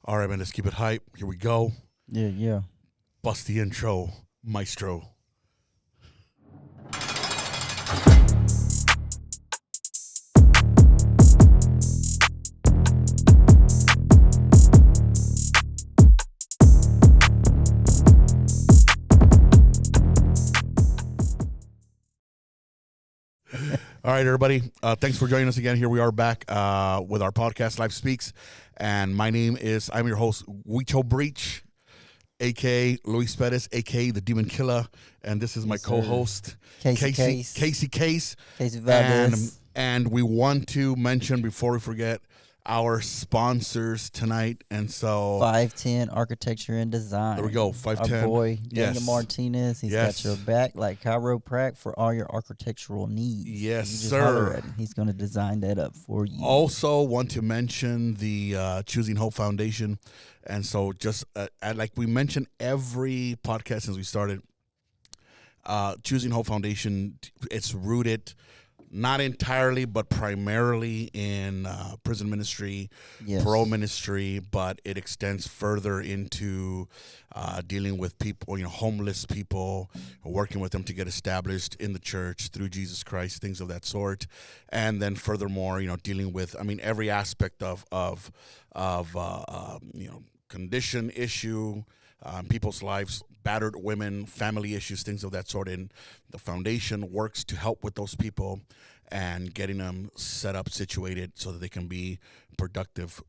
All right, man, let's keep it hype. Here we go. Yeah. Bust the intro, maestro. All right, everybody. Thanks for joining us again. Here we are back with our podcast, Life Speaks. And I'm your host, Huicho Breach, a.k.a. Luis Perez, a.k.a. The Demon Killer. And this is my co-host, Casey Case. Valdez. And we want to mention, before we forget, our sponsors tonight. And so 510 Architecture and Design. There we go, 510. Our boy, Daniel Yes. Martinez. He's got your back like chiroprac for all your architectural needs. Yes, you just sir. holler at him. He's going to design that up for you. Also want to mention the Choosing Hope Foundation. And so just like we mentioned every podcast since we started, Choosing Hope Foundation, it's rooted not entirely, but primarily in prison ministry, parole ministry, but it extends further into dealing with people, homeless people, working with them to get established in the church through Jesus Christ, things of that sort. And then furthermore, dealing with, every aspect of condition issue, people's lives, battered women, family issues, things of that sort. And the foundation works to help with those people and getting them set up, situated so that they can be productive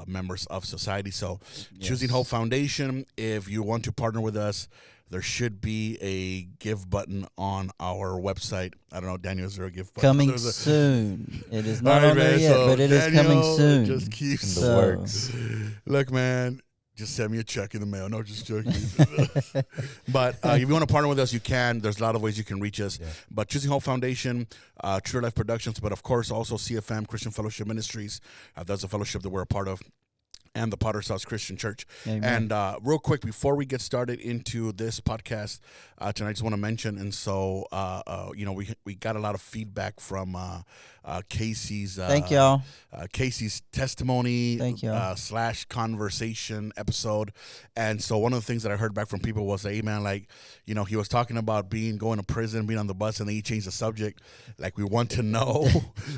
members of society. So Choosing Hope Foundation, if you want to partner with us, there should be a give button on our website. I don't know, Daniel, is there a give button? Coming soon. It is not on there yet, but it is coming soon. Just keeps the works. Look, man, just send me a check in the mail. No, just joking. But if you want to partner with us, you can. There's a lot of ways you can reach us. Yeah. But Choosing Hope Foundation, True Life Productions, but of course also CFM, Christian Fellowship Ministries. That's a fellowship that we're a part of. And the Potter's House Christian Church. Amen. And real quick, before we get started into this podcast tonight, I just want to mention, and so, we got a lot of feedback from Casey's. Thank y'all. Casey's testimony. Thank y'all. / conversation episode. And so one of the things that I heard back from people was, hey, man, he was talking about going to prison, being on the bus, and then he changed the subject. Like, we want to know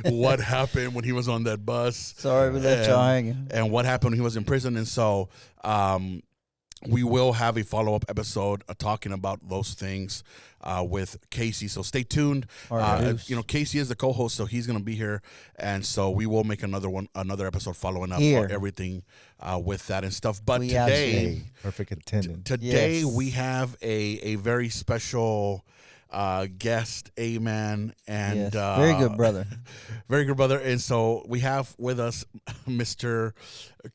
what happened when he was on that bus. Sorry we left y'all hanging. And what happened when he was in prison. And so we will have a follow-up episode talking about those things with Casey. So stay tuned. Casey is the co-host, so he's going to be here. And so we will make another episode following up on everything with that and stuff. But today, perfect attendance. Today we have a very special guest, amen, and very good brother. Very good brother. And so we have with us Mr.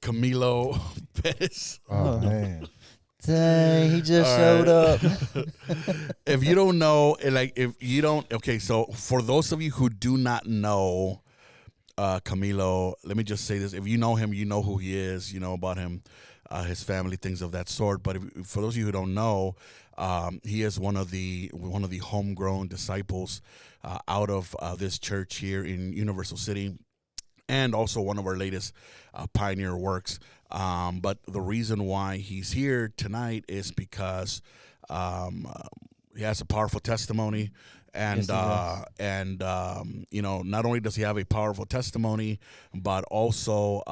Camilo Perez. Oh man. Dang, he just showed up. If you don't know, so for those of you who do not know Camilo, let me just say this. If you know him, you know who he is, you know about him, his family, things of that sort. But for those of you who don't know, he is one of the homegrown disciples out of this church here in Universal City, and also one of our latest pioneer works. But the reason why he's here tonight is because he has a powerful testimony. And not only does he have a powerful testimony, but also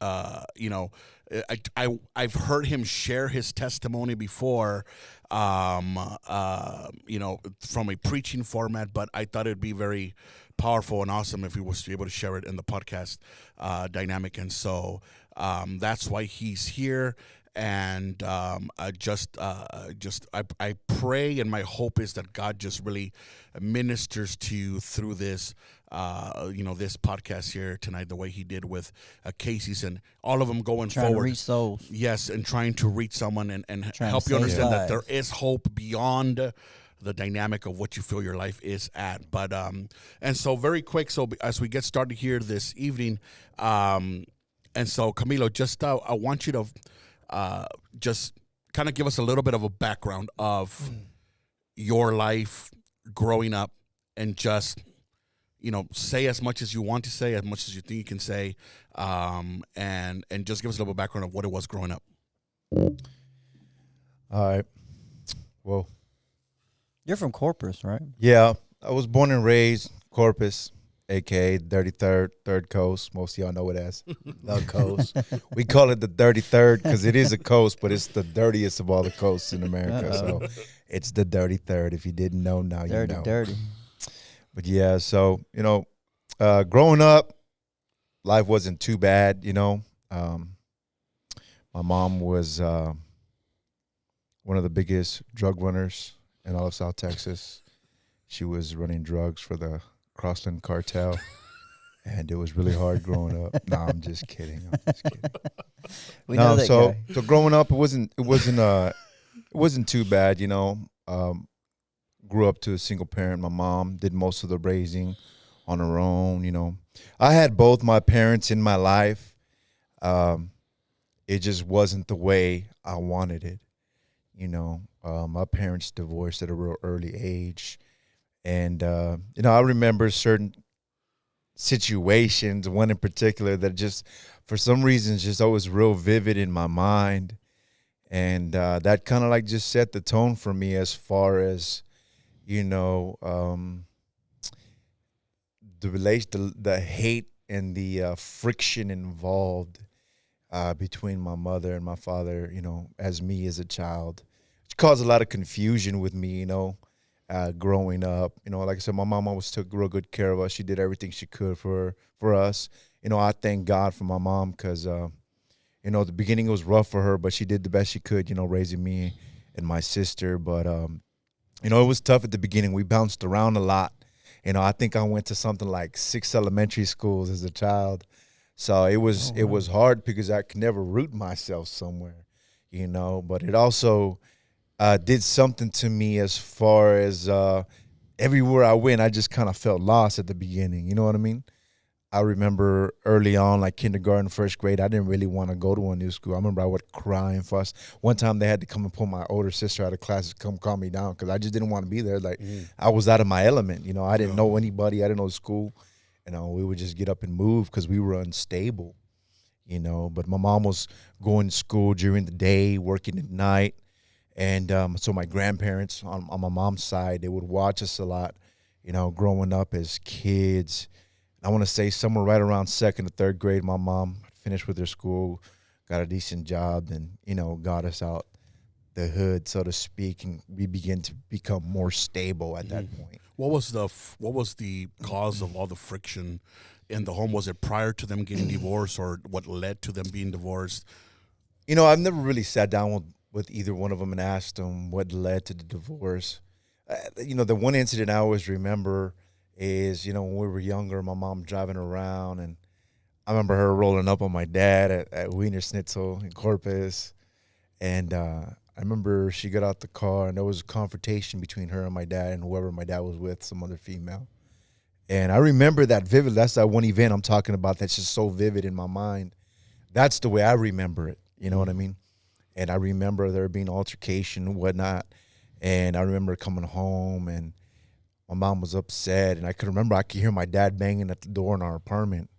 I've heard him share his testimony before, from a preaching format, but I thought it'd be very powerful and awesome if he was to be able to share it in the podcast dynamic. And so that's why he's here. And I pray, and my hope is that God just really ministers to you through this, this podcast here tonight, the way he did with Casey's and all of them going trying forward. To reach souls. Yes, and trying to reach someone and help you understand that there is hope beyond the dynamic of what you feel your life is at. But and so very quick, so as we get started here this evening, and so Camilo, just I want you to just kind of give us a little bit of a background of your life growing up and just say as much as you want to say, as much as you think you can say, and just give us a little background of what it was growing up. All right. Well, You're from Corpus, right? yeah, I was born and raised Corpus, a.k.a. 33rd, Third Coast. Most of y'all know it as the coast. We call it the 33rd because it is a coast, but it's the dirtiest of all the coasts in America. So it's the 33rd. If you didn't know, now you know. Dirty. But yeah, so, growing up, life wasn't too bad, My mom was one of the biggest drug runners in all of South Texas. She was running drugs for the Crossland cartel, and it was really hard growing up. No, I'm just kidding. We know that so guy. so growing up, it wasn't too bad, Grew up to a single parent. My mom did most of the raising on her own. I had both my parents in my life. It just wasn't the way I wanted it. My parents divorced at a real early age. And, I remember certain situations, one in particular that just, for some reason, just always real vivid in my mind. And that kind of just set the tone for me as far as, the hate and the friction involved between my mother and my father, as me as a child. It caused a lot of confusion with me, growing up. Like I said, my mom always took real good care of us. She did everything she could for us. I thank God for my mom because, the beginning was rough for her, but she did the best she could, raising me and my sister. But, it was tough at the beginning. We bounced around a lot. I think I went to something like 6 elementary schools as a child. So it was hard because I could never root myself somewhere, But it also did something to me as far as everywhere I went, I just kind of felt lost at the beginning. You know what I mean? I remember early on, like kindergarten, first grade, I didn't really want to go to a new school. I remember I would cry and fuss. One time they had to come and pull my older sister out of class to come calm me down because I just didn't want to be there. I was out of my element. I didn't know anybody. I didn't know school. We would just get up and move because we were unstable, But my mom was going to school during the day, working at night. And so my grandparents on my mom's side, they would watch us a lot, growing up as kids. I want to say somewhere right around 2nd or 3rd grade, my mom finished with her school, got a decent job, and, got us out the hood, so to speak, and we began to become more stable at that point. What was the cause of all the friction in the home? Was it prior to them getting divorced, or what led to them being divorced? I've never really sat down with either one of them and asked them what led to the divorce. The one incident I always remember is, when we were younger, my mom driving around, and I remember her rolling up on my dad at Wiener Schnitzel in Corpus. And I remember she got out the car, and there was a confrontation between her and my dad and whoever my dad was with, some other female. And I remember that vividly. That's that one event I'm talking about that's just so vivid in my mind. That's the way I remember it. You know what I mean? And I remember there being altercation and whatnot. And I remember coming home, and my mom was upset. And I could hear my dad banging at the door in our apartment.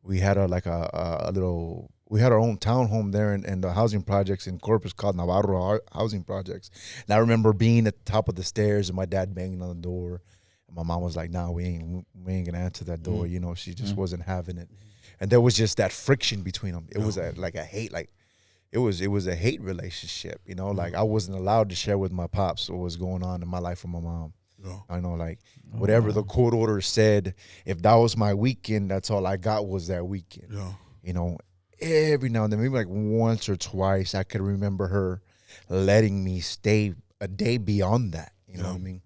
We had we had our own townhome there in the housing projects in Corpus called Navarro Housing Projects. And I remember being at the top of the stairs and my dad banging on the door. And my mom was like, "Nah, we ain't gonna answer that door." She just wasn't having it. And there was just that friction between them. It was a hate, it was a hate relationship, like I wasn't allowed to share with my pops what was going on in my life with my mom. I know, whatever the court order said, if that was my weekend, that's all I got was that weekend. Every now and then, maybe once or twice, I could remember her letting me stay a day beyond that. You know what I mean?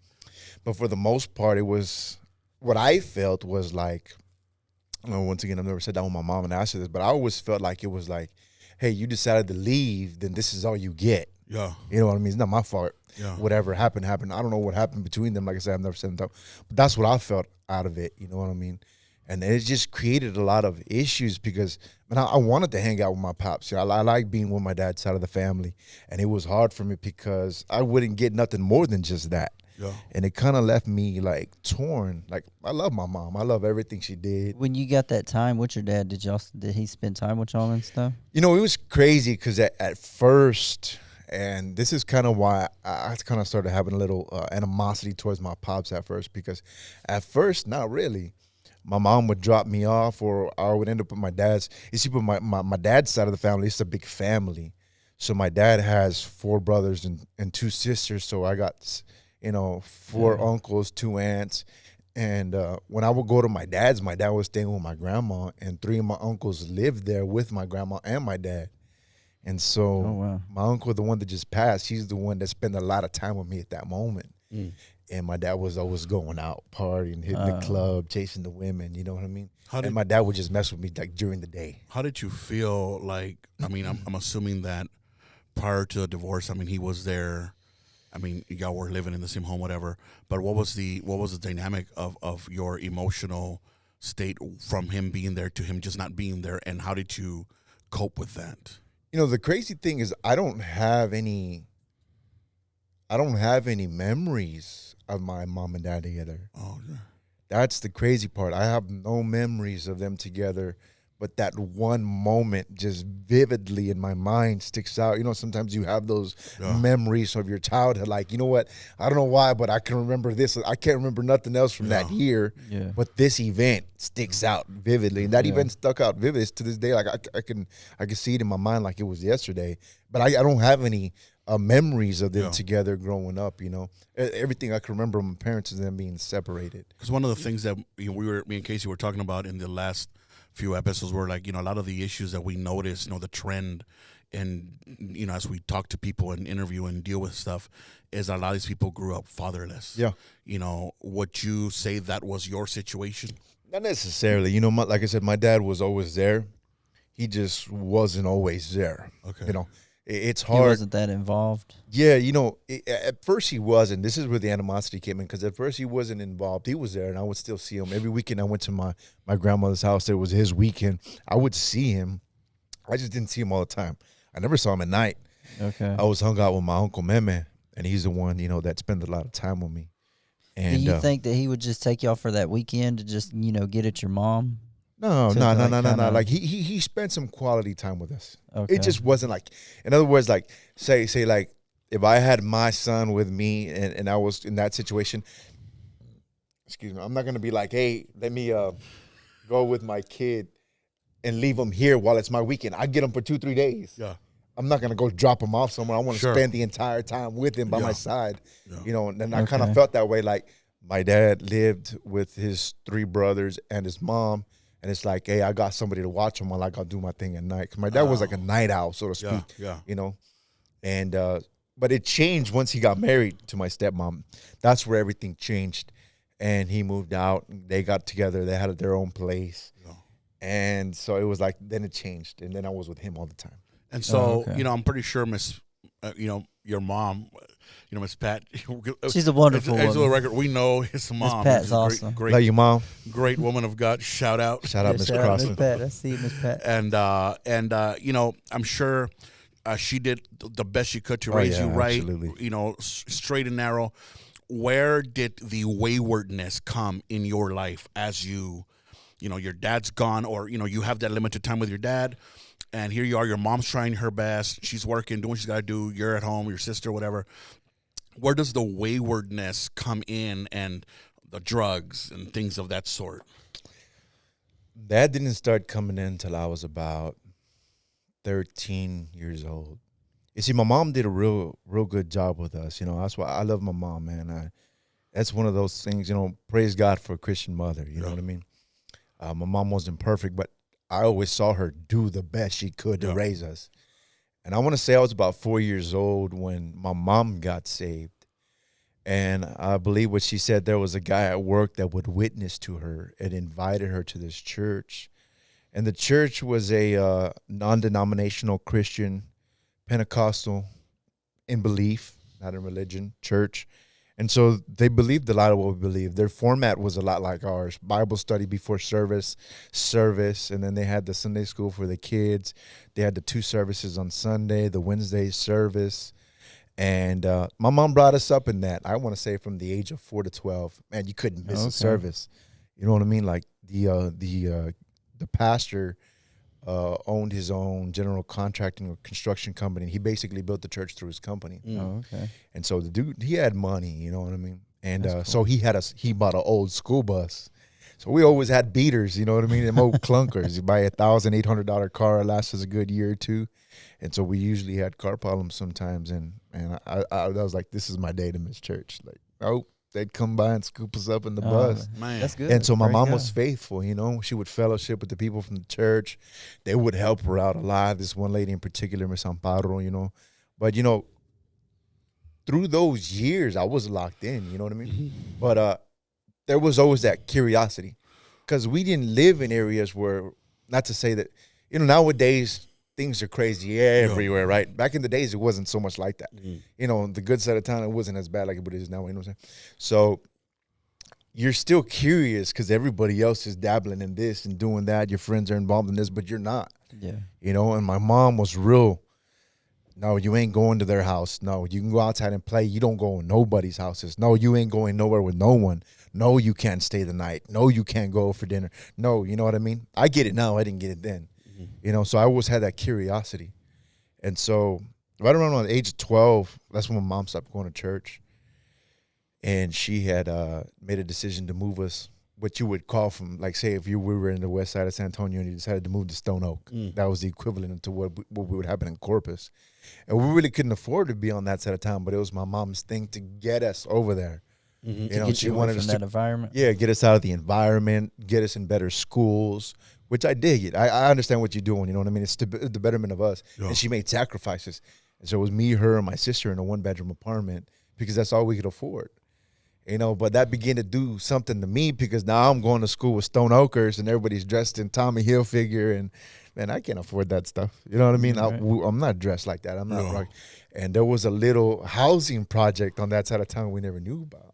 But for the most part, it was what I felt was once again, I've never sat down with my mom and asked her this, but I always felt like it was hey, you decided to leave, then this is all you get. Yeah. You know what I mean? It's not my fault. Yeah. Whatever happened. I don't know what happened between them. Like I said, I've never said that. But that's what I felt out of it. You know what I mean? And it just created a lot of issues because I wanted to hang out with my pops. I like being with my dad's side of the family. And it was hard for me because I wouldn't get nothing more than just that. Yeah. And it kind of left me like torn. Like, I love my mom. I love everything she did. When you got that time with your dad, did he spend time with y'all and stuff? You know, it was crazy because at first, and this is kind of why I kind of started having a little animosity towards my pops at first, because at first, not really. My mom would drop me off, or I would end up with my dad's. You see, but my dad's side of the family, it's a big family. So my dad has 4 brothers and 2 sisters. So I got, 4 uncles, 2 aunts. And when I would go to my dad was staying with my grandma, and 3 of my uncles lived there with my grandma and my dad. And so my uncle, the one that just passed, he's the one that spent a lot of time with me at that moment. And my dad was always going out, partying, hitting the club, chasing the women, you know what I mean? And my dad would just mess with me like during the day. How did you feel like, I mean, I'm assuming that prior to the divorce, I mean, he was there. I mean, y'all were living in the same home, whatever. But what was the dynamic of your emotional state from him being there to him just not being there, and how did you cope with that? You know, the crazy thing is I don't have any memories of my mom and dad together. Oh, yeah. That's the crazy part. I have no memories of them together, but that one moment just vividly in my mind sticks out. You know, sometimes you have those memories of your childhood. Like, you know what? I don't know why, but I can remember this. I can't remember nothing else from that year. Yeah. But this event sticks out vividly. And that event stuck out vividly to this day. Like I can see it in my mind like it was yesterday. But I don't have any memories of them together growing up, you know. Everything I can remember of my parents is them being separated. Because one of the things that me and Casey were talking about in the last few episodes were like, you know, a lot of the issues that we notice, you know, the trend, and, you know, as we talk to people and interview and deal with stuff, is a lot of these people grew up fatherless. Yeah. You know, would you say that was your situation? Not necessarily. You know, like I said, my dad was always there. He just wasn't always there. Okay. You know, it's hard. He wasn't that involved. Yeah, you know, at first he wasn't. This is where the animosity came in, because at first he wasn't involved. He was there, and I would still see him. Every weekend I went to my grandmother's house. It was his weekend. I would see him. I just didn't see him all the time. I never saw him at night. Okay. I was hung out with my Uncle Meme, and he's the one, you know, that spent a lot of time with me. And do you think that he would just take y'all for that weekend to just, you know, get at your mom? No. Like he spent some quality time with us. Okay. It just wasn't like, in other words, like say like if I had my son with me and I was in that situation, excuse me, I'm not gonna be like, hey, let me go with my kid and leave him here while it's my weekend. I get him for 2-3 days. Yeah. I'm not gonna go drop him off somewhere. I want to spend the entire time with him by my side. Yeah. You know, and I kind of felt that way. Like my dad lived with his 3 brothers and his mom. And it's like, hey, I got somebody to watch him while I go do my thing at night. Cause my dad was like a night owl, so to speak. Yeah. You know, and but it changed once he got married to my stepmom. That's where everything changed, and he moved out. And they got together. They had their own place, and so it was like then it changed, and then I was with him all the time. And so you know, I'm pretty sure your mom, you know, Miss Pat. She's a wonderful woman. As a record, we know his mom. Miss Pat's awesome. Great, love you, Mom. Great woman of God. Shout out, Miss Crossland. Miss Pat. I see you, Miss Pat. And you know, I'm sure she did the best she could to raise you right. Absolutely. You know, straight and narrow. Where did the waywardness come in your life as you know, your dad's gone, or you know, you have that limited time with your dad? And here you are, your mom's trying her best. She's working, doing what she's got to do. You're at home, your sister, whatever. Where does the waywardness come in, and the drugs and things of that sort? That didn't start coming in until I was about 13 years old. You see, my mom did a real good job with us. You know, that's why I love my mom, man. That's one of those things, you know, praise God for a Christian mother. You know what I mean? My mom wasn't perfect, but I always saw her do the best she could to raise us. And I want to say I was about 4 years old when my mom got saved. And I believe what she said, there was a guy at work that would witness to her and invited her to this church. And the church was a non-denominational Christian, Pentecostal, in belief, not in religion, church. And so they believed a lot of what we believed. Their format was a lot like ours. Bible study before service, and then they had the Sunday school for the kids. They had the 2 services on Sunday, the Wednesday service. And my mom brought us up in that. I want to say from the age of 4 to 12. Man, you couldn't miss a service. You know what I mean? Like the pastor owned his own general contracting or construction company. He basically built the church through his company. Oh, okay. And so the dude, he had money. You know what I mean? And Cool. so he bought an old school bus. So we always had beaters, you know what I mean? Them old clunkers. You buy $1,800 car, it lasts us a good year or two. And so we usually had car problems sometimes. And I was like, this is my day to miss church. Like, oh, they'd come by and scoop us up in the bus. Man. That's good. And so my Praise mom God. was faithful, you know. She would fellowship with the people from the church. They would help her out a lot. This one lady in particular, Miss Amparo, you know. But, you know, through those years, I was locked in, you know what I mean? But there was always that curiosity because we didn't live in areas where, not to say that, you know, nowadays things are crazy everywhere, right? Back in the days, it wasn't so much like that. You know, the good side of town, it wasn't as bad like it is now, you know what I'm saying? So you're still curious because everybody else is dabbling in this and doing that. Your friends are involved in this, but you're not. Yeah. You know, and my mom was real. No, you ain't going to their house. No, you can go outside and play. You don't go in nobody's houses. No, you ain't going nowhere with no one. No, you can't stay the night. No, you can't go for dinner. No, you know what I mean? I get it now. I didn't get it then. You know, so I always had that curiosity. And so right around the age of 12, that's when my mom stopped going to church. And she had made a decision to move us, what you would call from, like, say, if we were in the west side of San Antonio and you decided to move to Stone Oak. That was the equivalent to what would happen in Corpus. And we really couldn't afford to be on that side of town, but it was my mom's thing to get us over there. You know, Get she you away wanted from us that to, environment. yeah, get us out of the environment, get us in better schools, which I dig it. I understand what you're doing, you know what I mean? It's the betterment of us. Yeah. And she made sacrifices. And so it was me, her, and my sister in a one-bedroom apartment because that's all we could afford. You know, but that began to do something to me because now I'm going to school with Stone Oakers and everybody's dressed in Tommy Hilfiger and, man, I can't afford that stuff. You know what I mean? Right. I'm not dressed like that. I'm not rock. And there was a little housing project on that side of town we never knew about.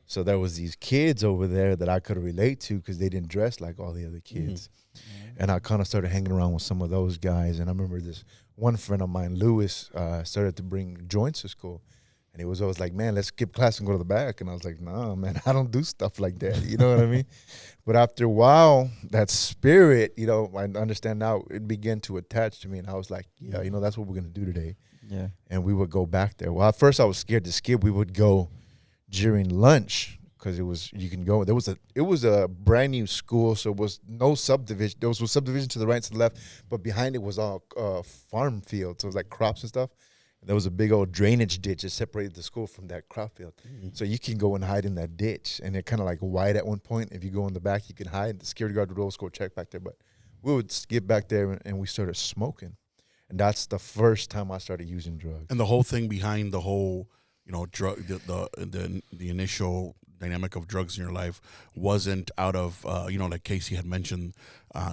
So there was these kids over there that I could relate to because they didn't dress like all the other kids. And I kind of started hanging around with some of those guys. And I remember this one friend of mine, Lewis, started to bring joints to school. And he was always like, man, let's skip class and go to the back. And I was like, nah, man, I don't do stuff like that. You know what I mean? But after a while, that spirit, you know, I understand now, it began to attach to me. And I was like, yeah, you know, that's what we're going to do today. Yeah. And we would go back there. Well, at first I was scared to skip. We would go during lunch because you can go. It was a brand new school, so it was no subdivision. There was a subdivision to the right and to the left, but behind it was all farm fields. So it was like crops and stuff. There was a big old drainage ditch that separated the school from that crop field. So you can go and hide in that ditch. And they're kind of like wide at one point. If you go in the back, you can hide. The security guard would always go check back there. But we would get back there and we started smoking. And that's the first time I started using drugs. And the whole thing behind the whole, you know, drug, the initial dynamic of drugs in your life wasn't out of, you know, like Casey had mentioned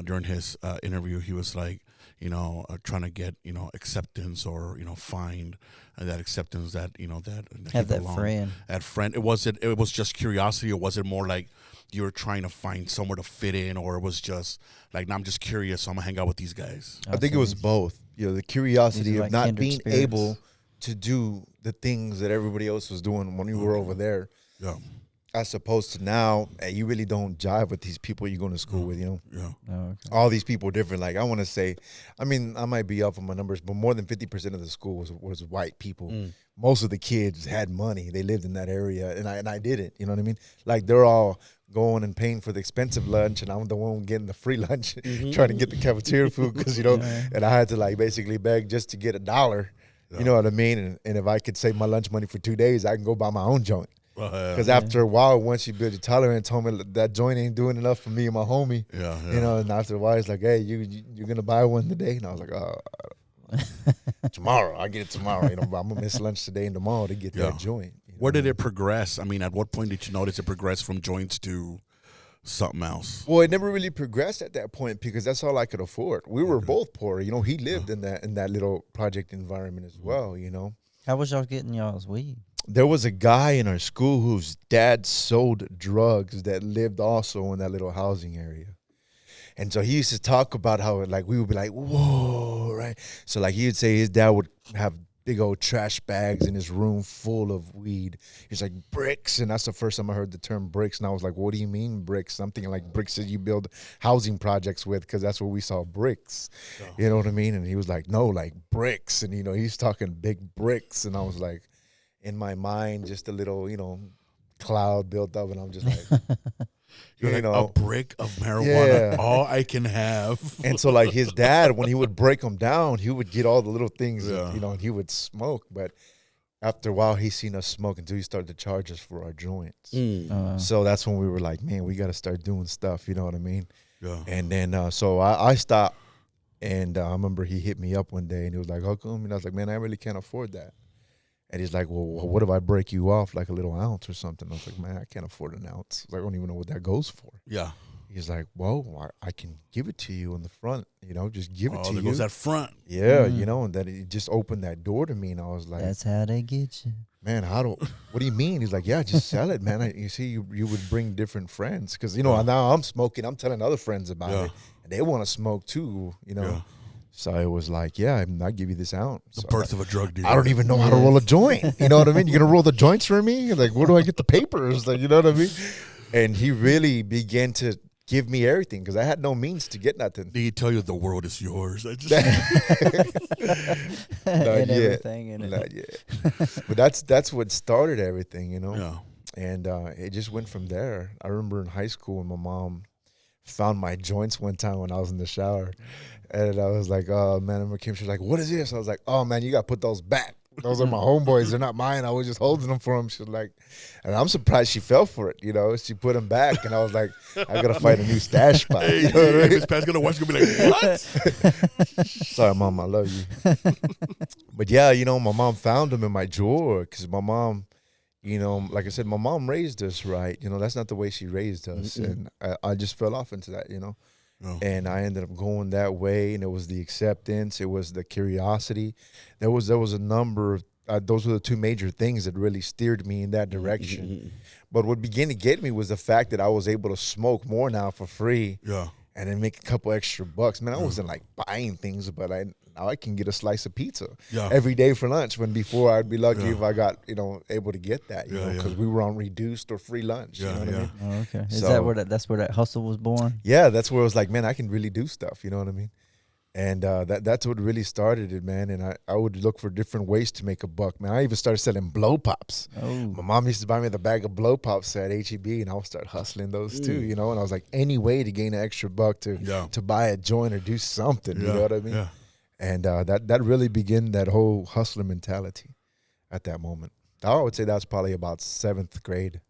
during his interview. He was like, you know, trying to get, you know, acceptance or, you know, find that acceptance that, you know, that Have he that belonged. friend. That friend. It was just curiosity, or was it more like you were trying to find somewhere to fit in, or it was just like, nah, I'm just curious, so I'm gonna hang out with these guys? I think it was both. You know, the curiosity These are of like not kindred being spirits. able to do the things that everybody else was doing when you were over there. Yeah. As opposed to now, you really don't jive with these people you're going to school with, you know. Yeah. Oh, okay. All these people are different. Like, I want to say, I mean, I might be off on my numbers, but more than 50% of the school was white people. Most of the kids had money. They lived in that area, and I didn't. You know what I mean? Like, they're all going and paying for the expensive lunch, and I'm the one getting the free lunch, trying to get the cafeteria food because, you know, and I had to, like, basically beg just to get $1. You know what I mean? And if I could save my lunch money for 2 days, I can go buy my own joint. Because after a while, once you build your tolerance, homie, that joint ain't doing enough for me and my homie. Yeah. You know, and after a while, it's like, hey, you're going to buy one today? And I was like, oh, tomorrow. I'll get it tomorrow. You know, but I'm going to miss lunch today and tomorrow to get that joint. You know? Where did it progress? I mean, at what point did you notice it progressed from joints to something else? Well, it never really progressed at that point because that's all I could afford. We were both poor. You know, he lived in that little project environment as well, you know. How was y'all getting y'all's weed? There was a guy in our school whose dad sold drugs that lived also in that little housing area. And so he used to talk about how, like, we would be like, whoa, right? So, like, he would say his dad would have big old trash bags in his room full of weed. He's like, bricks. And that's the first time I heard the term bricks. And I was like, what do you mean bricks? Something like bricks that you build housing projects with, because that's what we saw, bricks. Oh. You know what I mean? And he was like, no, like bricks. And, he's talking big bricks. And I was like, in my mind, just a little, cloud built up. And I'm just like... You're like, a brick of marijuana, all I can have. And so, like, his dad, when he would break them down, he would get all the little things, and he would smoke. But after a while, he seen us smoke until he started to charge us for our joints. So that's when we were like, man, we got to start doing stuff, you know what I mean? Yeah. And then, so I stopped, and I remember he hit me up one day, and he was like, how come? And I was like, man, I really can't afford that. And he's like, well, what if I break you off like a little ounce or something? I was like, man, I can't afford an ounce. I don't even know what that goes for. Yeah. He's like, well, I can give it to you in the front, just give it to you. Oh, there goes that front. Yeah, and then it just opened that door to me, and I was like, that's how they get you. Man, what do you mean? He's like, yeah, just sell it, man. You see, you would bring different friends. Because, now I'm smoking. I'm telling other friends about it. And they want to smoke too, Yeah. So it was like, yeah, I'll give you this ounce. The birth of a drug dealer. I don't even know how to roll a joint. You know what I mean? You're going to roll the joints for me? Like, where do I get the papers? Like, you know what I mean? And he really began to give me everything because I had no means to get nothing. Did he tell you the world is yours? And Not yet. Everything in it. Not yet. But that's what started everything, Yeah. And it just went from there. I remember in high school when my mom found my joints one time when I was in the shower. And I was like, oh, man. And she was like, what is this? I was like, oh, man, you got to put those back. Those are my homeboys. They're not mine. I was just holding them for them. She was like, and I'm surprised she fell for it. She put them back. And I was like, I got to find a new stash spot. Hey, you know what I mean? Miss Pat's going to watch and be like, what? Sorry, Mom, I love you. But yeah, my mom found them in my drawer because my mom, like I said, my mom raised us right. That's not the way she raised us. And I just fell off into that, Oh. And I ended up going that way, and it was the acceptance, it was the curiosity. There was a number of those were the two major things that really steered me in that direction. But what began to get me was the fact that I was able to smoke more now for free. Yeah. And then make a couple extra bucks. Man, I wasn't like buying things, but now I can get a slice of pizza every day for lunch. When before I'd be lucky if I got able to get that, because we were on reduced or free lunch. You know what I mean? Oh, okay. Is that where that's where that hustle was born? Yeah, that's where it was like, man, I can really do stuff. You know what I mean? And that's what really started it, man. And I would look for different ways to make a buck, man. I even started selling blow pops. Oh. My mom used to buy me the bag of blow pops at HEB, and I would start hustling those too, And I was like, any way to gain an extra buck to buy a joint or do something, you know what I mean? Yeah. And that really began that whole hustler mentality at that moment. I would say that's probably about seventh grade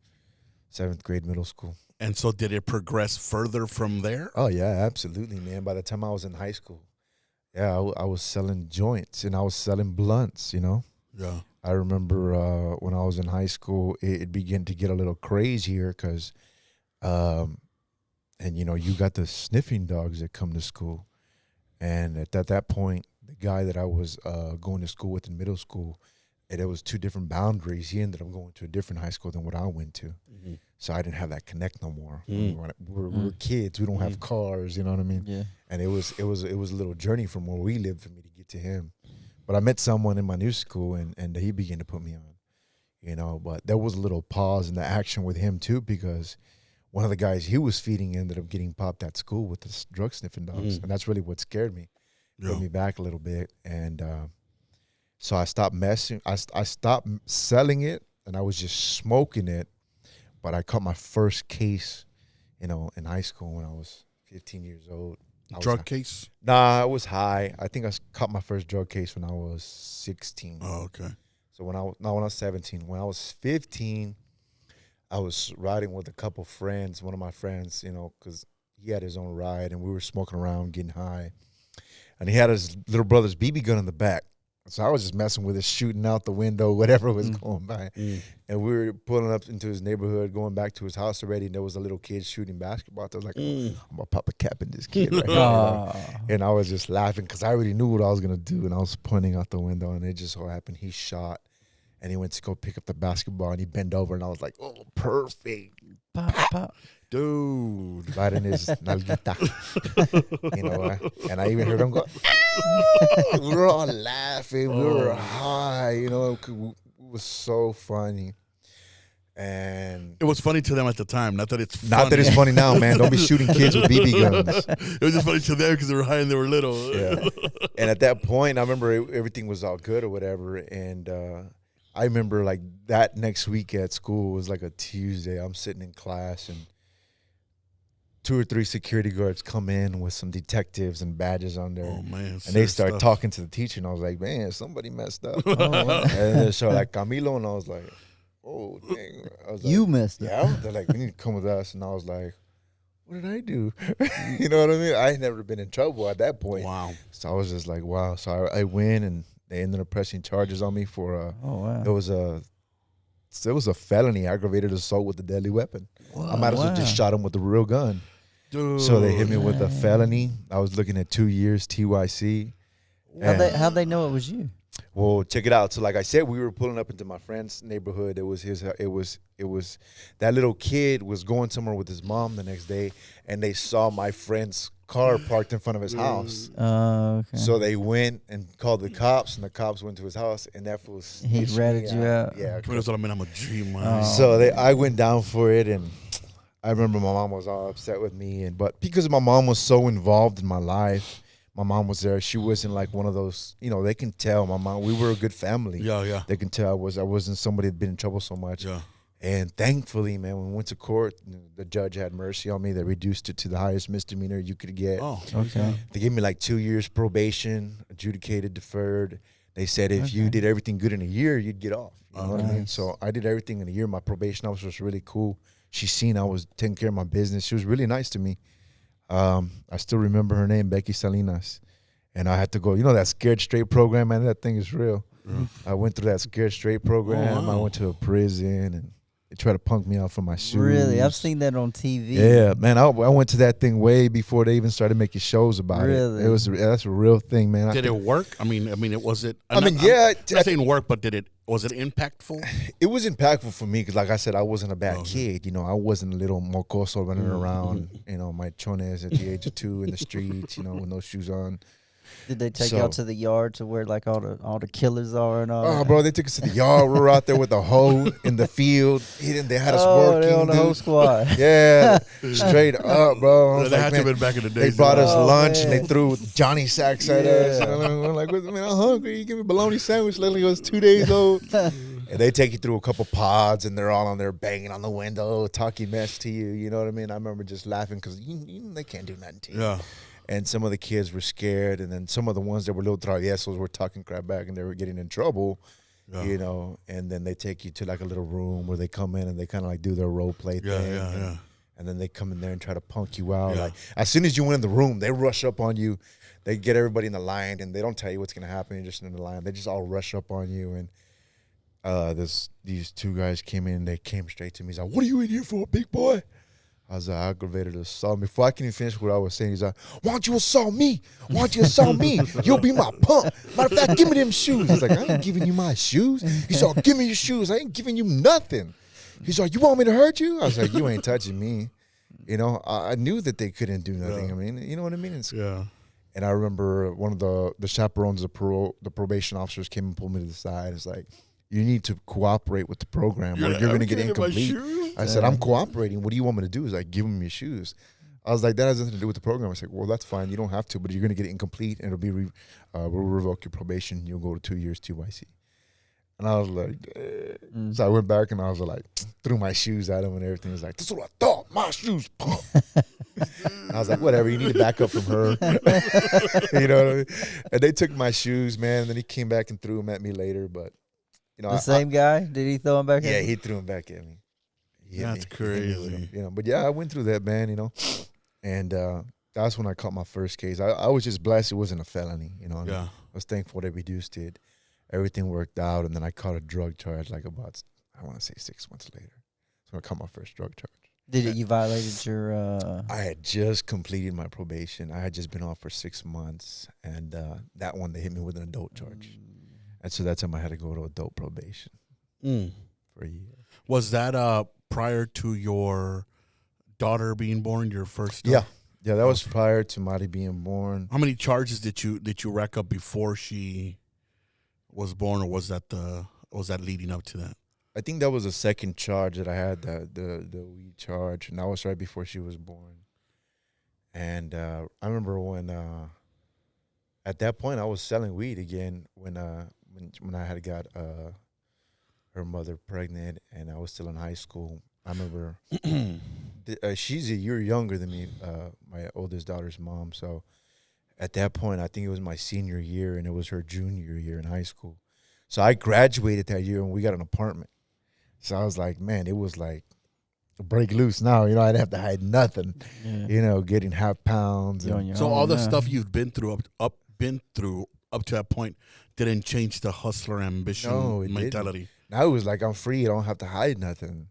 middle school. And so did it progress further from there? Oh, yeah, absolutely, man. By the time I was in high school, I was selling joints and I was selling blunts, Yeah. I remember when I was in high school, it began to get a little crazier because, you got the sniffing dogs that come to school. And at that point, the guy that I was going to school with in middle school, it was two different boundaries. He ended up going to a different high school than what I went to. Mm-hmm. So I didn't have that connect no more. We're kids. We don't have cars, you know what I mean? Yeah. And it was a little journey from where we lived for me to get to him. But I met someone in my new school, and he began to put me on, But there was a little pause in the action with him, too, because one of the guys he was feeding ended up getting popped at school with the drug sniffing dogs. And that's really what scared me, put me back a little bit. And so I stopped messing. I stopped selling it, and I was just smoking it. But I caught my first case, in high school when I was 15 years old. Drug case? Nah, I was high. I think I caught my first drug case when I was 16. Oh, okay. So when I was 17. When I was 15, I was riding with a couple friends, one of my friends, because he had his own ride, and we were smoking around, getting high. And he had his little brother's BB gun in the back. So I was just messing with it, shooting out the window, whatever was going by. And we were pulling up into his neighborhood, going back to his house already, and there was a little kid shooting basketball. So I was like, I'm going to pop a cap in this kid right now. And I was just laughing because I already knew what I was going to do, and I was pointing out the window, and it just so happened he shot. And he went to go pick up the basketball, and he bent over, and I was like, oh, perfect. Pop, pop. Dude. right in his nalguita. And I even heard him go. We were all laughing. We were high. It was so funny. And it was funny to them at the time. Not that it's funny. Not that it's funny now, man. Don't be shooting kids with BB guns. It was just funny to them because they were high and they were little. Yeah. And at that point, I remember everything was all good or whatever. And I remember like that next week at school was like a Tuesday. I'm sitting in class and 2 or 3 security guards come in with some detectives and badges on there. Oh, man. And they start talking to the teacher. And I was like, man, somebody messed up. And they show like Camilo. And I was like, oh, dang. I was like, you messed up. Yeah. They're like, you need to come with us. And I was like, what did I do? You know what I mean? I had never been in trouble at that point. Wow. So I was just like, wow. So I win, and they ended up pressing charges on me for it was a felony, aggravated assault with a deadly weapon. Whoa, I might as well just shot him with a real gun. Dude. So they hit me with a felony. I was looking at 2 years TYC. How'd they know it was you? Well, check it out. So, like I said, we were pulling up into my friend's neighborhood. It was that little kid was going somewhere with his mom the next day, and they saw my friend's car parked in front of his house. Okay. So they went and called the cops, and the cops went to his house, and that was he ratted you out. Yeah. I'm a G, man. So I went down for it, and I remember my mom was all upset with me, but because my mom was so involved in my life. My mom was there. She wasn't like one of those, they can tell my mom, we were a good family. Yeah. They can tell I wasn't somebody that'd been in trouble so much. Yeah. And thankfully, man, when we went to court, the judge had mercy on me. They reduced it to the highest misdemeanor you could get. Oh, okay. They gave me like 2 years probation, adjudicated, deferred. They said if you did everything good in a year, you'd get off. You know what I mean? So I did everything in a year. My probation officer was really cool. She seen I was taking care of my business. She was really nice to me. I still remember her name, Becky Salinas. And I had to go, that Scared Straight program, man, that thing is real. I went through that Scared Straight program. Oh, wow. I went to a prison, and they tried to punk me out for my shoes. Really? I've seen that on TV. Yeah, man, I went to that thing way before they even started making shows about it. Really? That's a real thing, man. Did it work? I mean, was it? I'm not saying work, but was it impactful? It was impactful for me because, like I said, I wasn't a bad kid. I wasn't a little mocoso running around, my chones at the age of 2 in the streets, with no shoes on. Did they take y'all to the yard to where like all the killers are and all? Oh, that? bro, they took us to the yard. We were out there with a hoe in the field. They had us working. They on the whole squad. Yeah, straight up, bro. They had to have been back in the day. They brought us lunch, man. and they threw Johnny sacks at us. And we're like, man, I'm hungry. You give me a bologna sandwich. Literally was 2 days old. And they take you through a couple pods, and they're all on there banging on the window, talking mess to you. You know what I mean? I remember just laughing because they can't do nothing to you. Yeah. And some of the kids were scared, and then some of the ones that were little traviesos were talking crap back, and they were getting in trouble, and then they take you to like a little room where they come in and they kind of like do their role play thing. Yeah. And then they come in there and try to punk you out. Yeah. Like as soon as you went in the room, they rush up on you. They get everybody in the line, and they don't tell you what's going to happen. You're just in the line. They just all rush up on you. And these 2 guys came in. They came straight to me. He's like, "What are you in here for, big boy?" I was like, aggravated assault. Before I can even finish what I was saying, he's like, "Why don't you assault me? Why don't you assault me? You'll be my punk. Matter of fact, give me them shoes." He's like, "I ain't giving you my shoes." He's like, "Give me your shoes. I ain't giving you nothing." He's like, "You want me to hurt you?" I was like, "You ain't touching me." I knew that they couldn't do nothing. Yeah. I mean, you know what I mean? Yeah. And I remember one of the chaperones, the probation officers came and pulled me to the side. It's like, "You need to cooperate with the program or you're going to get incomplete." I said, "I'm cooperating. What do you want me to do?" He's like, "Give him your shoes." I was like, "That has nothing to do with the program." I said, "Well, that's fine. You don't have to, but you're going to get incomplete, and it'll be we'll revoke your probation. You'll go to 2 years TYC." And I was like, so I went back and I was like, threw my shoes at him and everything. He's like, "This is what I thought. My shoes, punk." I was like, "Whatever. You need to back up from her." You know what I mean? And they took my shoes, man. And then he came back and threw them at me later, but. The same guy? Did he throw him back at you? Yeah, he threw him back at me. That's crazy. But yeah, I went through that, man, and that's when I caught my first case. I was just blessed it wasn't a felony, Yeah. I was thankful they reduced it. Everything worked out, and then I caught a drug charge like about, I want to say 6 months later. So I caught my first drug charge. You violated your... I had just completed my probation. I had just been off for 6 months, and that one, they hit me with an adult charge. And so that time I had to go to adult probation for a year. Was that prior to your daughter being born, your first daughter? Yeah, that was prior to Mari being born. How many charges did you rack up before she was born, or was that leading up to that? I think that was the second charge that I had, the weed charge, and that was right before she was born. And I remember when at that point I was selling weed again when I had got her mother pregnant, and I was still in high school. I remember she's a year younger than me, my oldest daughter's mom. So at that point, I think it was my senior year, and it was her junior year in high school. So I graduated that year, and we got an apartment. So I was like, man, it was like break loose now. I didn't have to hide nothing. Yeah. Getting half pounds. So all the stuff you've been through up to that point didn't change the hustler ambition mentality. Didn't. Now it was like I'm free. I don't have to hide nothing.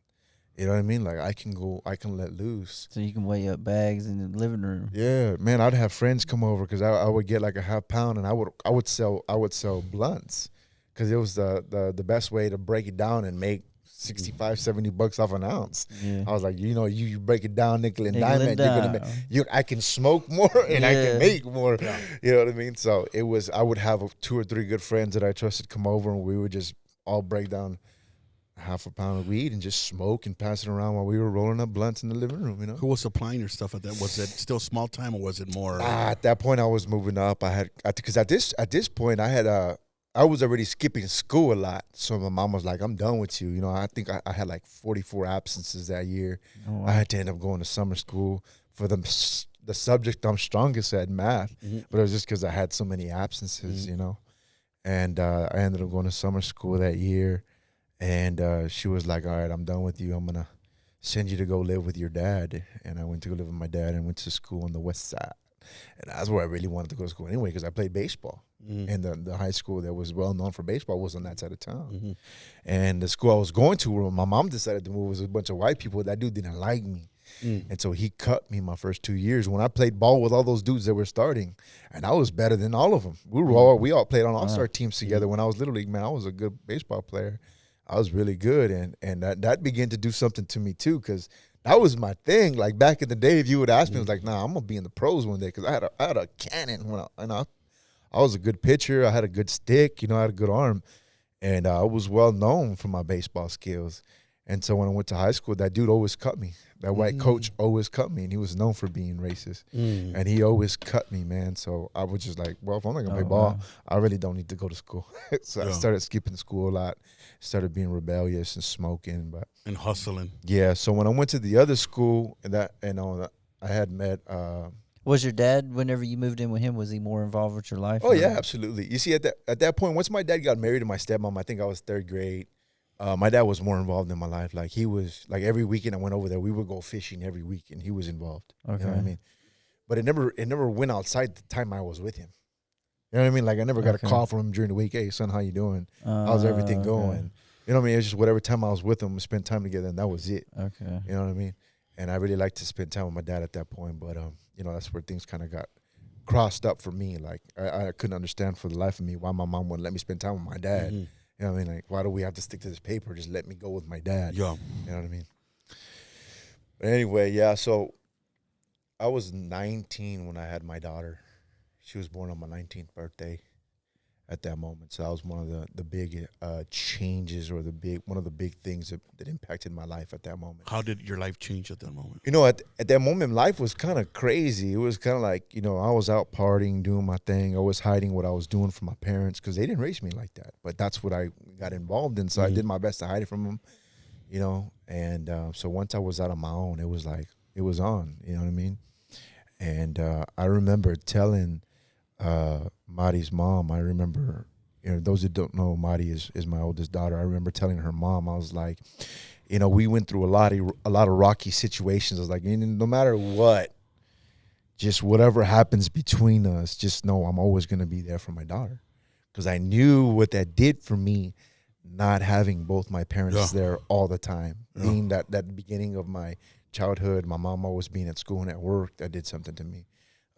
You know what I mean? Like I can let loose. So you can weigh up bags in the living room. Yeah, man. I'd have friends come over because I would get like a half pound, and I would sell blunts because it was the best way to break it down and make $65-$70 off an ounce. Yeah. I was like, you break it down nickel and dime, I can smoke more and I can make more. Yeah. You know what I mean? So I would have 2 or 3 good friends that I trusted come over, and we would just all break down half a pound of weed and just smoke and pass it around while we were rolling up blunts in the living room. Who was supplying your stuff at that? Was it still small time, or was it more? At that point, I was moving up. Because at this point, I was already skipping school a lot. So my mom was like, I'm done with you. I think I had like 44 absences that year. Oh, wow. I had to end up going to summer school for the subject I'm strongest at, math. Mm-hmm. But it was just because I had so many absences, And I ended up going to summer school that year. And she was like, all right, I'm done with you. I'm going to send you to go live with your dad. And I went to go live with my dad and went to school on the west side. And that's where I really wanted to go to school anyway, because I played baseball. Mm-hmm. And the high school that was well known for baseball was on that side of town. Mm-hmm. And the school I was going to, where my mom decided to move, was a bunch of white people. That dude didn't like me. And so he cut me my first 2 years when I played ball with all those dudes that were starting. And I was better than all of them. We all played on all-star teams together. When I was Little League, man, I was a good baseball player. I was really good. And that began to do something to me, too, because that was my thing. Like, back in the day, if you would ask me, I was like, nah, I'm going to be in the pros one day, because I had a cannon. I was a good pitcher. I had a good stick. I had a good arm. And I was well known for my baseball skills. And so when I went to high school, that dude always cut me. That white coach always cut me, and he was known for being racist. And he always cut me, man. So I was just like, well, if I'm not going to play ball, I really don't need to go to school. So I started skipping school a lot, started being rebellious and smoking. And hustling. Yeah, so when I went to the other school, I had met... was your dad, whenever you moved in with him, was he more involved with your life? Oh, yeah, absolutely. You see, at that point, once my dad got married to my stepmom, I think I was 3rd grade. My dad was more involved in my life. Like, he was, like, every weekend I went over there, we would go fishing every week, and he was involved. Okay. You know what I mean? But it never went outside the time I was with him. You know what I mean? Like, I never got a call from him during the week. Hey, son, how you doing? How's everything going? You know what I mean? It's just whatever time I was with him, we spent time together, and that was it. Okay. You know what I mean? And I really liked to spend time with my dad at that point. But, that's where things kind of got crossed up for me. Like, I couldn't understand for the life of me why my mom wouldn't let me spend time with my dad. Mm-hmm. You know what I mean? Like, why do we have to stick to this paper? Just let me go with my dad. Yeah. You know what I mean? But anyway, yeah, so I was 19 when I had my daughter. She was born on my 19th birthday at that moment. So that was one of the big changes, or one of the big things that impacted my life at that moment. How did your life change at that moment? At that moment, life was kind of crazy. It was kind of like, I was out partying, doing my thing. I was hiding what I was doing from my parents because they didn't raise me like that. But that's what I got involved in. So I did my best to hide it from them, And so once I was out on my own, it was like, it was on, you know what I mean? And I remember telling Mari's mom, I remember, those that don't know, Mari is my oldest daughter. I remember telling her mom, I was like, we went through a lot of rocky situations. I was like, no matter what, just whatever happens between us, just know I'm always going to be there for my daughter. Because I knew what that did for me, not having both my parents there all the time. Being that beginning of my childhood, my mom always being at school and at work, that did something to me.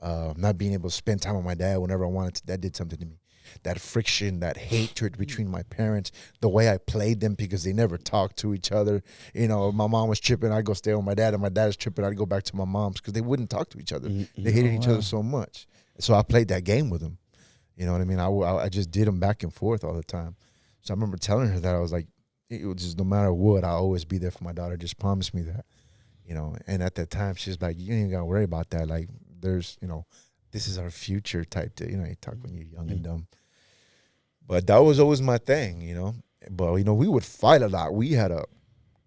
Not being able to spend time with my dad whenever I wanted to, that did something to me. that friction, that hatred between my parents, the way I played them because they never talked to each other. You know, my mom was tripping, I'd go stay with my dad, and my dad was tripping, I'd go back to my mom's because they wouldn't talk to each other. They hated each other so much. So I played that game with them. You know what I mean? I just did them back and forth all the time. So I remember telling her that. I was like, it was just no matter what, I'll always be there for my daughter. Just promise me that. You know, and at that time, she's like, you ain't got to worry about that. Like, there's, you know, this is our future type thing. You know, you talk when you're young and dumb. But that was always my thing, you know. But, you know, we would fight a lot. We had a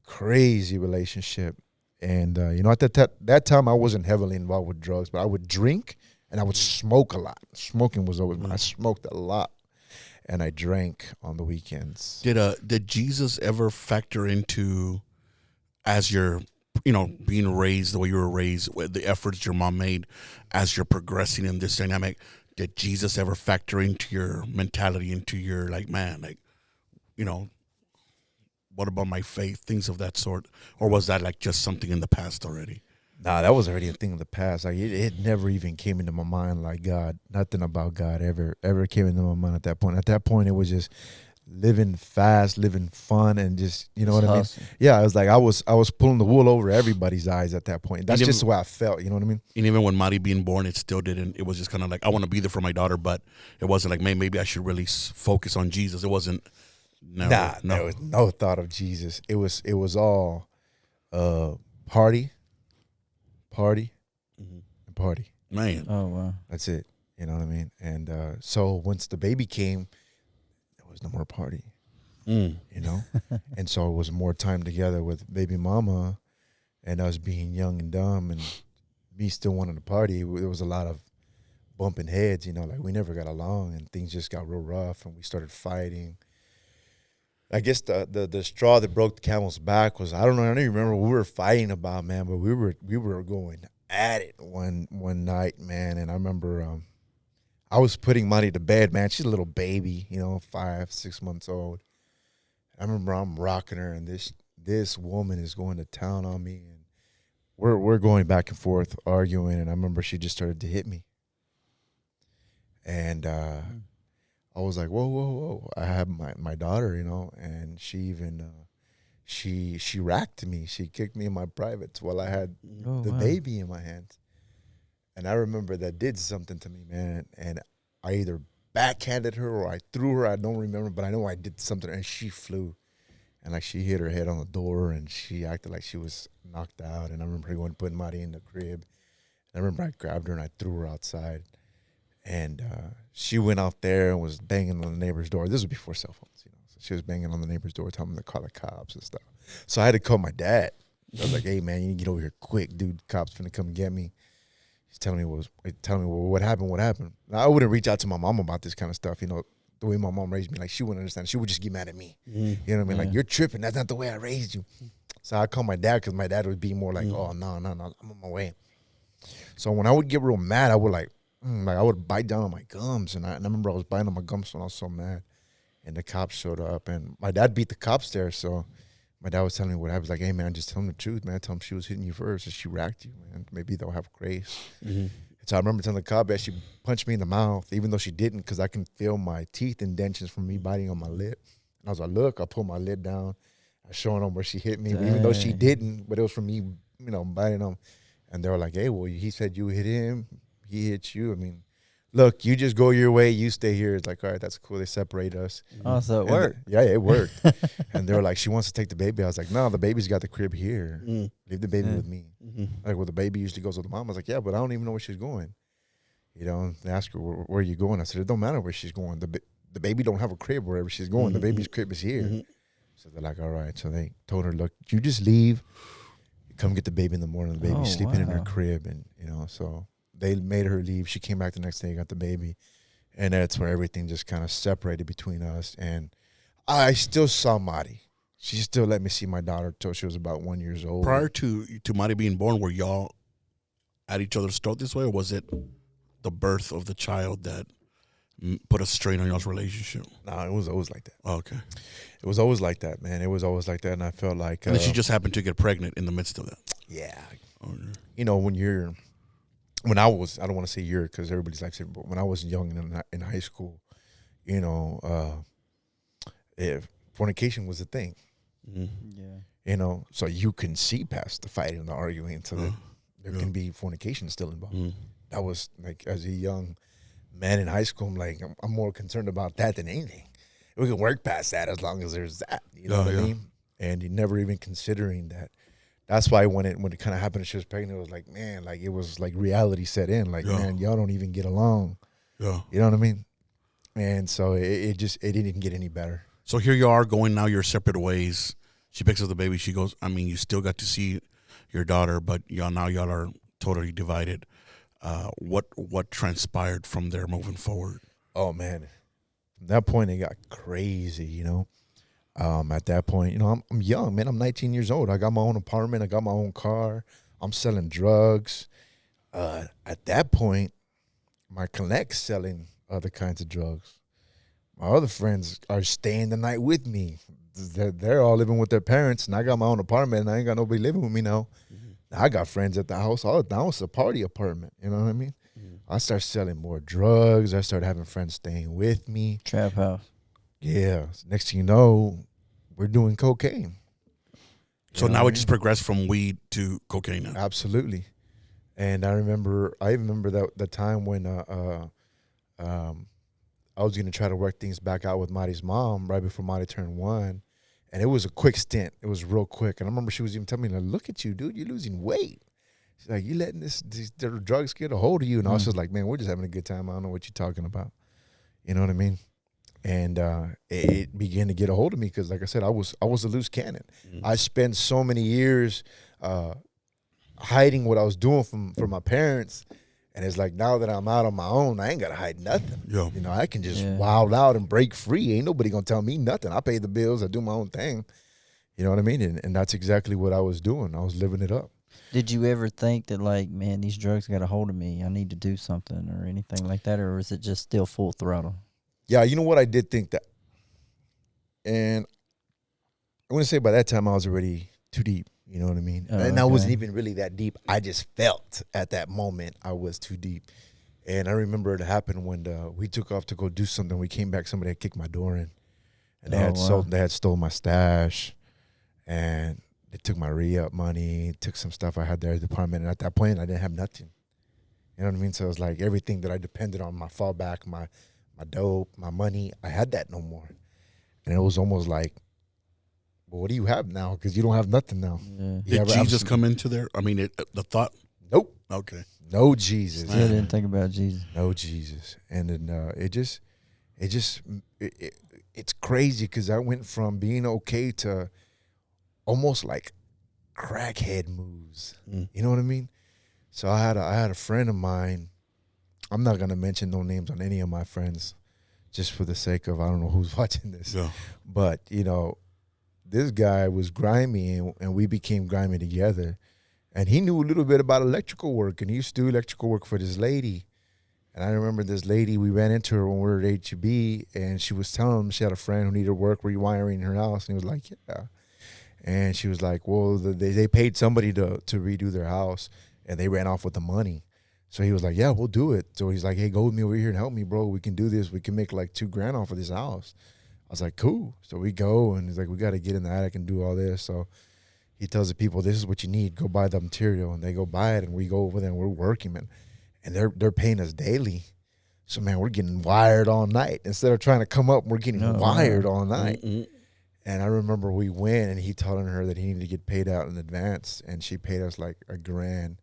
crazy relationship. And, you know, at that time, I wasn't heavily involved with drugs, but I would drink and I would smoke a lot. Smoking was always, I smoked a lot. And I drank on the weekends. Did Jesus ever factor into, as you're, you know, being raised the way you were raised, with the efforts your mom made as you're progressing in this dynamic? Did Jesus ever factor into your mentality, into your, like, man, like, you know, what about my faith, things of that sort? Or was that like just something in the past already? Nah, that was already a thing of the past. Like it never even came into my mind like God. Nothing about God ever came into my mind at that point. At that point, it was just living fast, living fun, and just, you know what I mean? Yeah, I was like, I was pulling the wool over everybody's eyes at that point. That's just the way I felt. You know what I mean? And even when Mari being born, it still didn't. It was just kind of like, I want to be there for my daughter, but it wasn't like, maybe I should really focus on Jesus. It wasn't. No, there was no thought of Jesus. It was all party, and party. Man. Oh, wow. That's it. You know what I mean? And so once the baby came, there was no more party. You know? And so it was more time together with baby mama and us being young and dumb and me still wanting to party. There was a lot of bumping heads, you know, like we never got along and things just got real rough and we started fighting. I guess the straw that broke the camel's back was, I don't even remember what we were fighting about, man, but we were going at it one night, man. And I remember I was putting Money to bed, man. She's a little baby, you know, 5-6 months old. I remember I'm rocking her, and this woman is going to town on me, and we're going back and forth arguing. And I remember she just started to hit me, and I was like, whoa. I have my daughter, you know, and she even, she racked me. She kicked me in my privates while I had the baby in my hands. And I remember that did something to me, man. And I either backhanded her or I threw her. I don't remember, but I know I did something. And she flew. And, like, she hit her head on the door, and she acted like she was knocked out. And I remember going and putting Mari in the crib. And I remember I grabbed her and I threw her outside. And she went out there and was banging on the neighbor's door. This was before cell phones, you know. So she was banging on the neighbor's door, telling them to call the cops and stuff. So I had to call my dad. I was like, "Hey, man, you need to get over here quick, dude. Cops finna come get me." He's telling me, what happened. Now, I wouldn't reach out to my mom about this kind of stuff, you know. The way my mom raised me, like, she wouldn't understand. She would just get mad at me. You know what I mean? Like, you're tripping. That's not the way I raised you. So I called my dad because my dad would be more like, oh, no, I'm on my way. So when I would get real mad, I would I would bite down on my gums. And I remember I was biting on my gums when I was so mad. And the cops showed up. And my dad beat the cops there. So my dad was telling me what happened. Like, hey, man, just tell him the truth, man. Tell him she was hitting you first and she racked you, man. Maybe they'll have grace. So I remember telling the cop that she punched me in the mouth, even though she didn't, because I can feel my teeth indentions from me biting on my lip. And I was like, look, I pulled my lid down. I was showing them where she hit me, even though she didn't, but it was from me, you know, biting them. And they were like, hey, well, he said you hit him. He hit you. I mean, look, you just go your way. You stay here. It's like, all right, that's cool. They separate us. Oh, so it worked. Yeah, it worked. And they were like, she wants to take the baby. I was like, no, the baby's got the crib here. Leave the baby with me. Like, well, the baby usually goes with the mom. I was like, yeah, but I don't even know where she's going. You know, and they asked her, where are you going? I said, it don't matter where she's going. The baby don't have a crib wherever she's going. The baby's crib is here. So they're like, all right. So they told her, look, you just leave. Come get the baby in the morning. The baby's sleeping in her crib. And, you know, so they made her leave. She came back the next day, got the baby. And that's where everything just kind of separated between us. And I still saw Mari. She still let me see my daughter till she was about 1 year old. Prior to Mari being born, were y'all at each other's throat this way, or was it the birth of the child that put a strain on y'all's relationship? No, it was always like that. Oh, okay. It was always like that, man. It was always like that, and I felt like... and then she just happened to get pregnant in the midst of that. Yeah. Oh, yeah. You know, when I was, I don't want to say you're because everybody's like, but when I was young in high school, you know, if fornication was a thing, Yeah. you know, so you can see past the fighting and the arguing, so that there can be fornication still involved. That was like, as a young man in high school, I'm like, I'm more concerned about that than anything. We can work past that as long as there's that, you know what I mean? And you never even considering that. That's why when it kind of happened and she was pregnant, it was like, man, like it was like reality set in. Like, man, y'all don't even get along. Yeah. You know what I mean? And so it didn't get any better. So here you are going now your separate ways. She picks up the baby. She goes, I mean, you still got to see your daughter, but y'all are totally divided. What transpired from there moving forward? Oh, man. From that point, it got crazy, you know. At that point, you know, I'm young, man. I'm 19 years old. I got my own apartment. I got my own car. I'm selling drugs. At that point, my connect's selling other kinds of drugs. My other friends are staying the night with me. They're all living with their parents, and I got my own apartment, and I ain't got nobody living with me now. I got friends at the house. Now it's a party apartment. You know what I mean? I start selling more drugs. I started having friends staying with me. Trap house. Yeah. Next thing you know, we're doing cocaine. So now it just progressed from weed to cocaine now. Absolutely. And I remember that the time when I was going to try to work things back out with Marty's mom right before Marty turned 1. And it was a quick stint. It was real quick. And I remember she was even telling me, like, look at you, dude. You're losing weight. She's like, you letting these drugs get a hold of you. And I was just like, man, we're just having a good time. I don't know what you're talking about. You know what I mean? And it began to get a hold of me because, like I said, I was a loose cannon. I spent so many years hiding what I was doing from my parents. And it's like, now that I'm out on my own, I ain't got to hide nothing. Yeah. You know, I can just wild out and break free. Ain't nobody going to tell me nothing. I pay the bills. I do my own thing. You know what I mean? And that's exactly what I was doing. I was living it up. Did you ever think that, like, man, these drugs got a hold of me, I need to do something or anything like that? Or was it just still full throttle? Yeah, you know what? I did think that. And I want to say by that time I was already too deep. You know what I mean? And I wasn't even really that deep. I just felt at that moment I was too deep. And I remember it happened when we took off to go do something. We came back, somebody had kicked my door in. And they had stole my stash. And they took my re-up money, took some stuff I had there at the apartment. And at that point, I didn't have nothing. You know what I mean? So it was like everything that I depended on, my fallback, my dope, my money, I had that no more. And it was almost like, well, what do you have now? Because you don't have nothing now. Yeah. Did Jesus come into there? I mean, the thought? Nope. Okay. No Jesus. I didn't think about Jesus. No Jesus. And then it's crazy because I went from being okay to almost like crackhead moves. You know what I mean? So I had a friend of mine. I'm not gonna mention no names on any of my friends, just for the sake of I don't know who's watching this. Yeah. But you know, this guy was grimy, and we became grimy together. And he knew a little bit about electrical work, and he used to do electrical work for this lady. And I remember this lady, we ran into her when we were at HEB, and she was telling him she had a friend who needed work rewiring her house. And he was like, yeah. And she was like, well, they paid somebody to redo their house, and they ran off with the money. So he was like, yeah, we'll do it. So he's like, hey, go with me over here and help me, bro. We can do this. We can make like $2,000 off of this house. I was like, cool. So we go, and he's like, we got to get in the attic and do all this. So he tells the people, this is what you need. Go buy the material. And they go buy it, and we go over there, and we're working, man. And they're paying us daily. So, man, we're getting wired all night. Instead of trying to come up, we're getting wired all night. And I remember we went, and he told her that he needed to get paid out in advance, and she paid us like $1,000.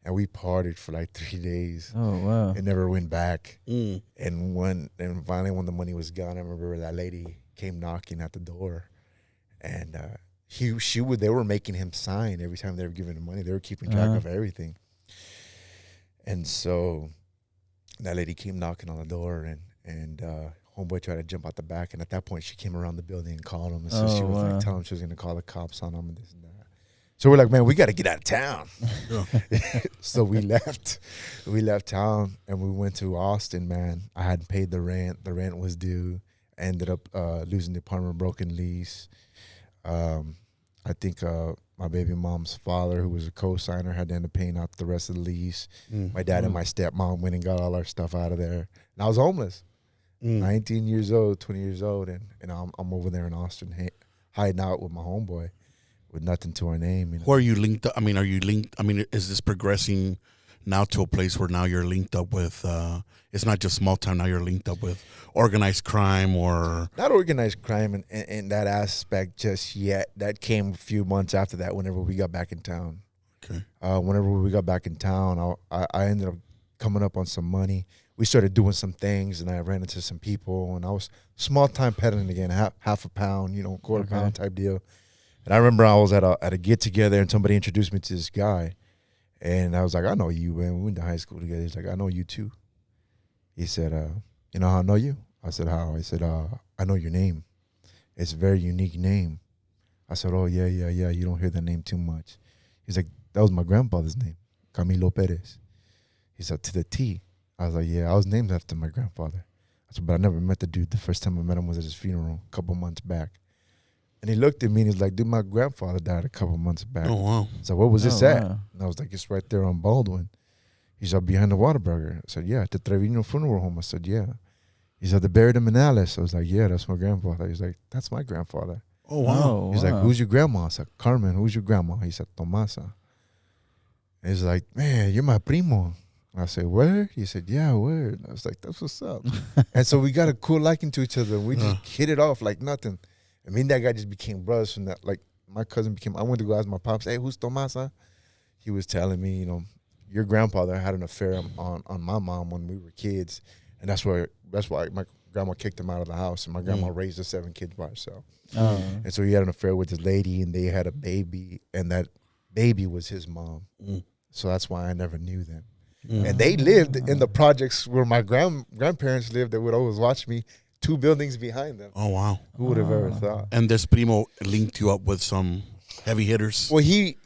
And we partied for like 3 days. Oh, wow. And never went back. And finally when the money was gone, I remember that lady came knocking at the door. And they were making him sign every time they were giving him money. They were keeping track of everything. And so that lady came knocking on the door, and homeboy tried to jump out the back. And at that point, she came around the building and called him. And so she was like telling him she was going to call the cops on him and this and that. So we're like, man, we got to get out of town. So we left. We left town, and we went to Austin, man. I hadn't paid the rent. The rent was due. I ended up losing the apartment, broken lease. I think my baby mom's father, who was a co-signer, had to end up paying out the rest of the lease. My dad and my stepmom went and got all our stuff out of there. And I was homeless. 19 years old, 20 years old, and I'm over there in Austin hiding out with my homeboy with nothing to our name. Who are you linked up? I mean, are you linked? I mean, is this progressing now to a place where now you're linked up with, it's not just small time, now you're linked up with organized crime or? Not organized crime in that aspect just yet. That came a few months after that whenever we got back in town. Okay. Whenever we got back in town, I ended up coming up on some money. We started doing some things, and I ran into some people, and I was small-time peddling again, half a pound, quarter pound type deal. And I remember I was at a get-together, and somebody introduced me to this guy. And I was like, I know you, man. We went to high school together. He's like, I know you, too. He said, you know how I know you? I said, how? He said, I know your name. It's a very unique name. I said, oh, yeah. You don't hear that name too much. He's like, that was my grandfather's name, Camilo Perez. He said, to the T. I was like, yeah, I was named after my grandfather. I said, but I never met the dude. The first time I met him was at his funeral a couple months back. And he looked at me and he's like, dude, my grandfather died a couple months back. Oh, wow. So what was this at? Wow. And I was like, it's right there on Baldwin. He said, behind the Whataburger. I said, yeah, at the Trevino Funeral Home. I said, yeah. He said, they buried him in Alice. I was like, yeah, that's my grandfather. He's like, that's my grandfather. Oh, wow. Oh, He's like, wow. who's your grandma? I said, Carmen. Who's your grandma? He said, Tomasa. And he's like, man, you're my primo. I said, word? He said, yeah, word. I was like, that's what's up. And so we got a cool liking to each other. We just hit it off like nothing. And me and that guy just became brothers from that. Like, my cousin I went to go ask my pops, hey, who's Tomasa? He was telling me, your grandfather had an affair on my mom when we were kids. And that's why my grandma kicked him out of the house. And my grandma raised the 7 kids by herself. Oh. And so he had an affair with this lady, and they had a baby. And that baby was his mom. So that's why I never knew them. And they lived in the projects where my grandparents lived that would always watch me 2 buildings behind them. Oh, wow. Who would have ever thought? And this primo linked you up with some heavy hitters? Well, he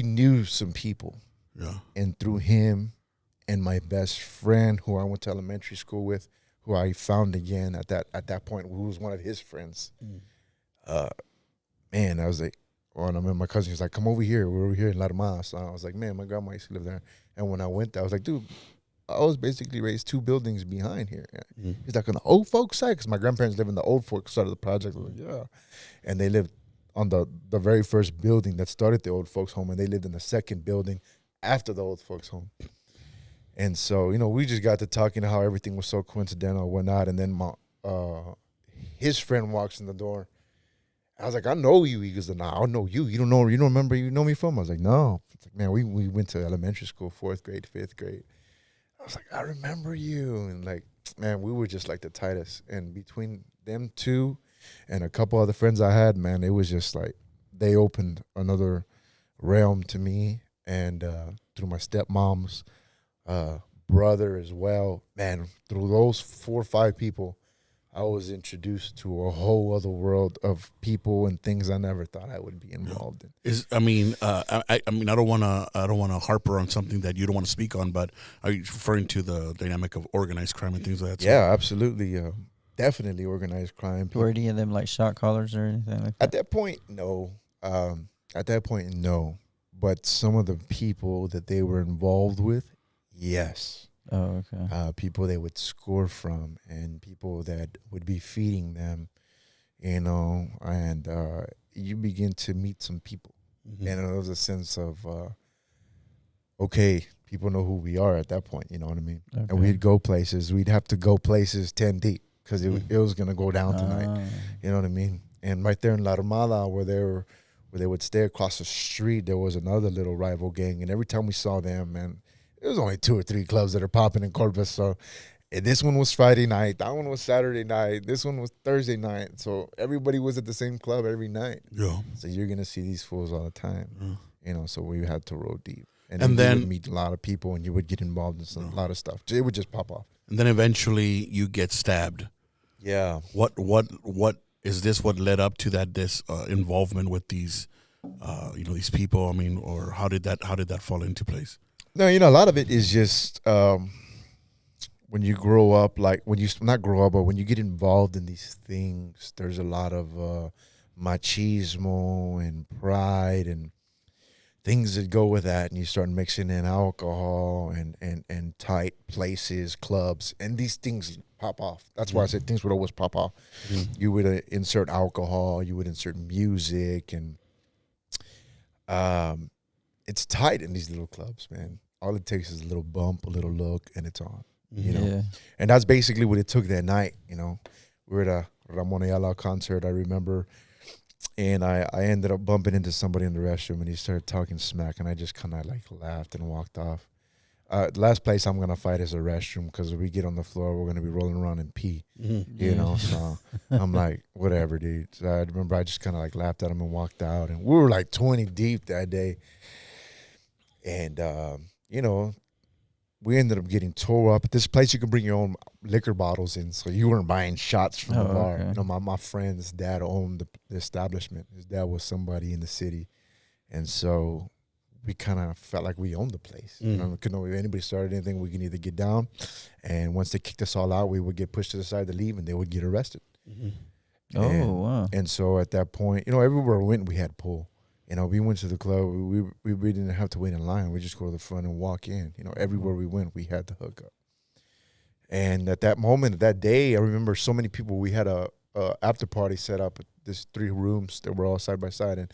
knew some people. Yeah. And through him and my best friend who I went to elementary school with, who I found again at that point, who was one of his friends. Man, I was like, oh, and I remember my cousin was like, come over here. We're over here in La Armada. So I was like, man, my grandma used to live there. And when I went there, I was like, dude, I was basically raised 2 buildings behind here. He's like, on the old folks side? Because my grandparents live in the old folks side of the project. I was like, yeah. And they lived on the very first building that started the old folks home, and they lived in the second building after the old folks home. And so, we just got to talking how everything was so coincidental and whatnot. And then his friend walks in the door. I was like, I know you. He goes, nah, I know you. You don't remember you know me from? I was like, no. It's like, man, we went to elementary school, 4th grade, 5th grade. I was like, I remember you. And like, man, we were just like the tightest. And between them 2 and a couple other friends I had, man, it was just like they opened another realm to me. And through my stepmom's brother as well, man, through those 4 or 5 people, I was introduced to a whole other world of people and things I never thought I would be involved in. I mean, I don't want to harper on something that you don't want to speak on, but are you referring to the dynamic of organized crime and things like that? Yeah, absolutely. Definitely organized crime. Were any of them like shot callers or anything like that? At that point, no. But some of the people that they were involved with, yes. Oh, okay. People they would score from, and people that would be feeding them, and you begin to meet some people. And there was a sense of, okay, people know who we are at that point, you know what I mean? Okay. And we'd go places. We'd have to go places 10 deep because it was going to go down tonight. You know what I mean? And right there in La Armada where they would stay across the street, there was another little rival gang. And every time we saw them, man, it was only 2 or 3 clubs that are popping in Corpus. So this one was Friday night. That one was Saturday night. This one was Thursday night. So everybody was at the same club every night. Yeah. So you're going to see these fools all the time. So we had to roll deep. And then you would meet a lot of people, and you would get involved in a lot of stuff. It would just pop off. And then eventually you get stabbed. Yeah. What is this? What led up to that? This involvement with these, these people. I mean, or how did that fall into place? No, a lot of it is just when you grow up, like when you not grow up, but when you get involved in these things, there's a lot of machismo and pride and things that go with that, and you start mixing in alcohol and tight places, clubs, and these things pop off. That's why I said things would always pop off. You would insert alcohol, you would insert music, and it's tight in these little clubs, man. All it takes is a little bump, a little look, and it's on. You know, Yeah. and that's basically what it took that night. You know, we were at a Ramon Ayala concert, I remember, and I ended up bumping into somebody in the restroom, and he started talking smack, and I just kind of like laughed and walked off. The last place I'm gonna fight is a restroom, because if we get on the floor, we're gonna be rolling around and pee. You know, so I'm like, whatever, dude. So I remember I just kind of like laughed at him and walked out, and we were like 20 deep that day, and you know, we ended up getting tore up. At this place, you could bring your own liquor bottles in, so you weren't buying shots from the bar. Okay. You know, my friend's dad owned the establishment. His dad was somebody in the city, and so we kind of felt like we owned the place. You know, if anybody started anything, we could either get down, and once they kicked us all out, we would get pushed to the side to leave, and they would get arrested. Oh, wow. And so at that point, you know, everywhere we went, we had pull. You know, we went to the club. We didn't have to wait in line. We just go to the front and walk in. You know, everywhere we went, we had the hookup. And at that moment, that day, I remember so many people. We had a after party set up. There's 3 rooms that were all side by side, and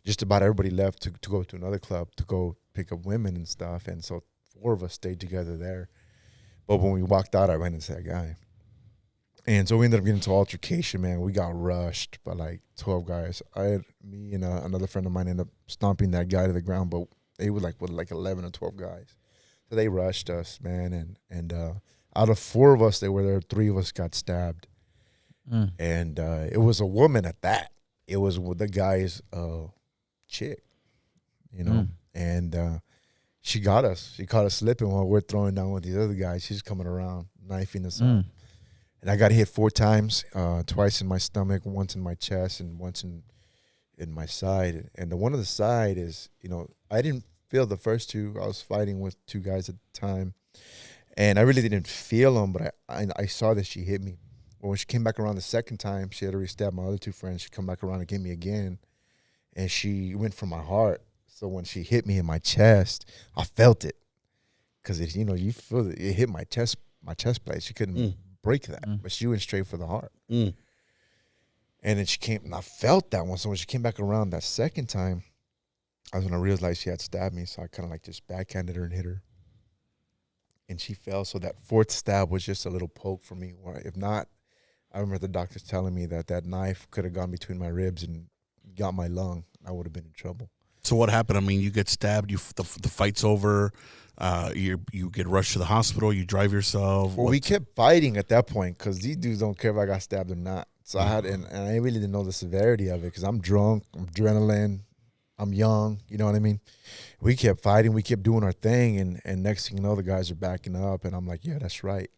just about everybody left to go to another club to go pick up women and stuff. And so 4 of us stayed together there. But when we walked out, I ran into that guy. And so we ended up getting into altercation, man. We got rushed by like 12 guys. Me and another friend of mine ended up stomping that guy to the ground, but they were like with like 11 or 12 guys. So they rushed us, man. And out of 4 of us that were there, 3 of us got stabbed. And it was a woman at that. It was the guy's chick, you know. And she got us. She caught us slipping while we're throwing down with these other guys. She's coming around, knifing us up. And I got hit 4 times, twice in my stomach, once in my chest, and once in my side. And the one on the side is, you know, I didn't feel the first 2. I was fighting with 2 guys at the time. And I really didn't feel them, but I saw that she hit me. When she came back around the second time, she had already stabbed my other 2 friends. She come back around and hit me again. And she went for my heart. So when she hit me in my chest, I felt it. Because, you know, you feel it. It hit my chest plate. She couldn't break that, but she went straight for the heart. And then she came, and I felt that one. So when she came back around that second time, I was when I realized she had stabbed me. So I kind of like just backhanded her and hit her, and she fell. So that 4th stab was just a little poke for me. If not, I remember the doctors telling me that knife could have gone between my ribs and got my lung. I would have been in trouble. So what happened? I mean, you get stabbed. The fight's over. You get rushed to the hospital. You drive yourself. Well, we kept fighting at that point because these dudes don't care if I got stabbed or not. So I had, and I really didn't know the severity of it because I'm drunk, I'm adrenaline, I'm young. You know what I mean? We kept fighting. We kept doing our thing, and next thing you know, the guys are backing up, and I'm like, yeah, that's right.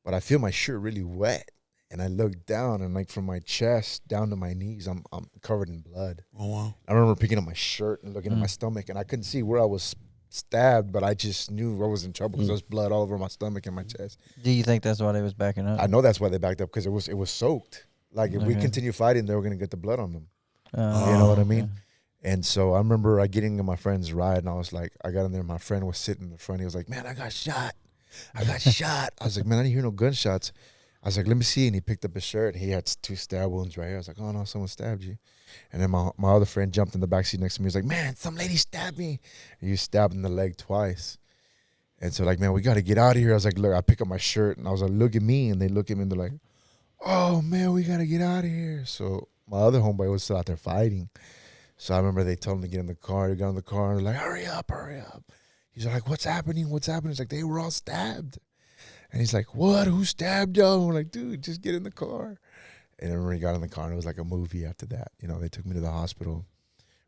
But I feel my shirt really wet, and I look down, and like from my chest down to my knees, I'm covered in blood. Oh wow! I remember picking up my shirt and looking at my stomach, and I couldn't see where I was stabbed, but I just knew I was in trouble because there was blood all over my stomach and my chest. Do you think that's why they was backing up? I know that's why they backed up because it was soaked. Like if we continue fighting, they were gonna get the blood on them. You know what I mean? And so I remember getting in my friend's ride, and I was like, I got in there. My friend was sitting in the front. He was like, "Man, I got shot. I got shot." I was like, "Man, I didn't hear no gunshots." I was like, "Let me see." And he picked up his shirt, and he had 2 stab wounds right here. I was like, "Oh no, someone stabbed you." And then my other friend jumped in the backseat next to me. He was like, "Man, some lady stabbed me." And he was stabbed in the leg twice. And so like, "Man, we got to get out of here." I was like, "Look," I pick up my shirt, and I was like, "Look at me." And they look at me, and they're like, "Oh man, we got to get out of here." So my other homeboy was still out there fighting. So I remember they told him to get in the car. He got in the car, and they're like, hurry up. He's like, "What's happening? What's happening?" It's like, "They were all stabbed." And he's like, "What? Who stabbed y'all?" And we're like, "Dude, just get in the car." And I remember he got in the car, and it was like a movie after that. You know, they took me to the hospital.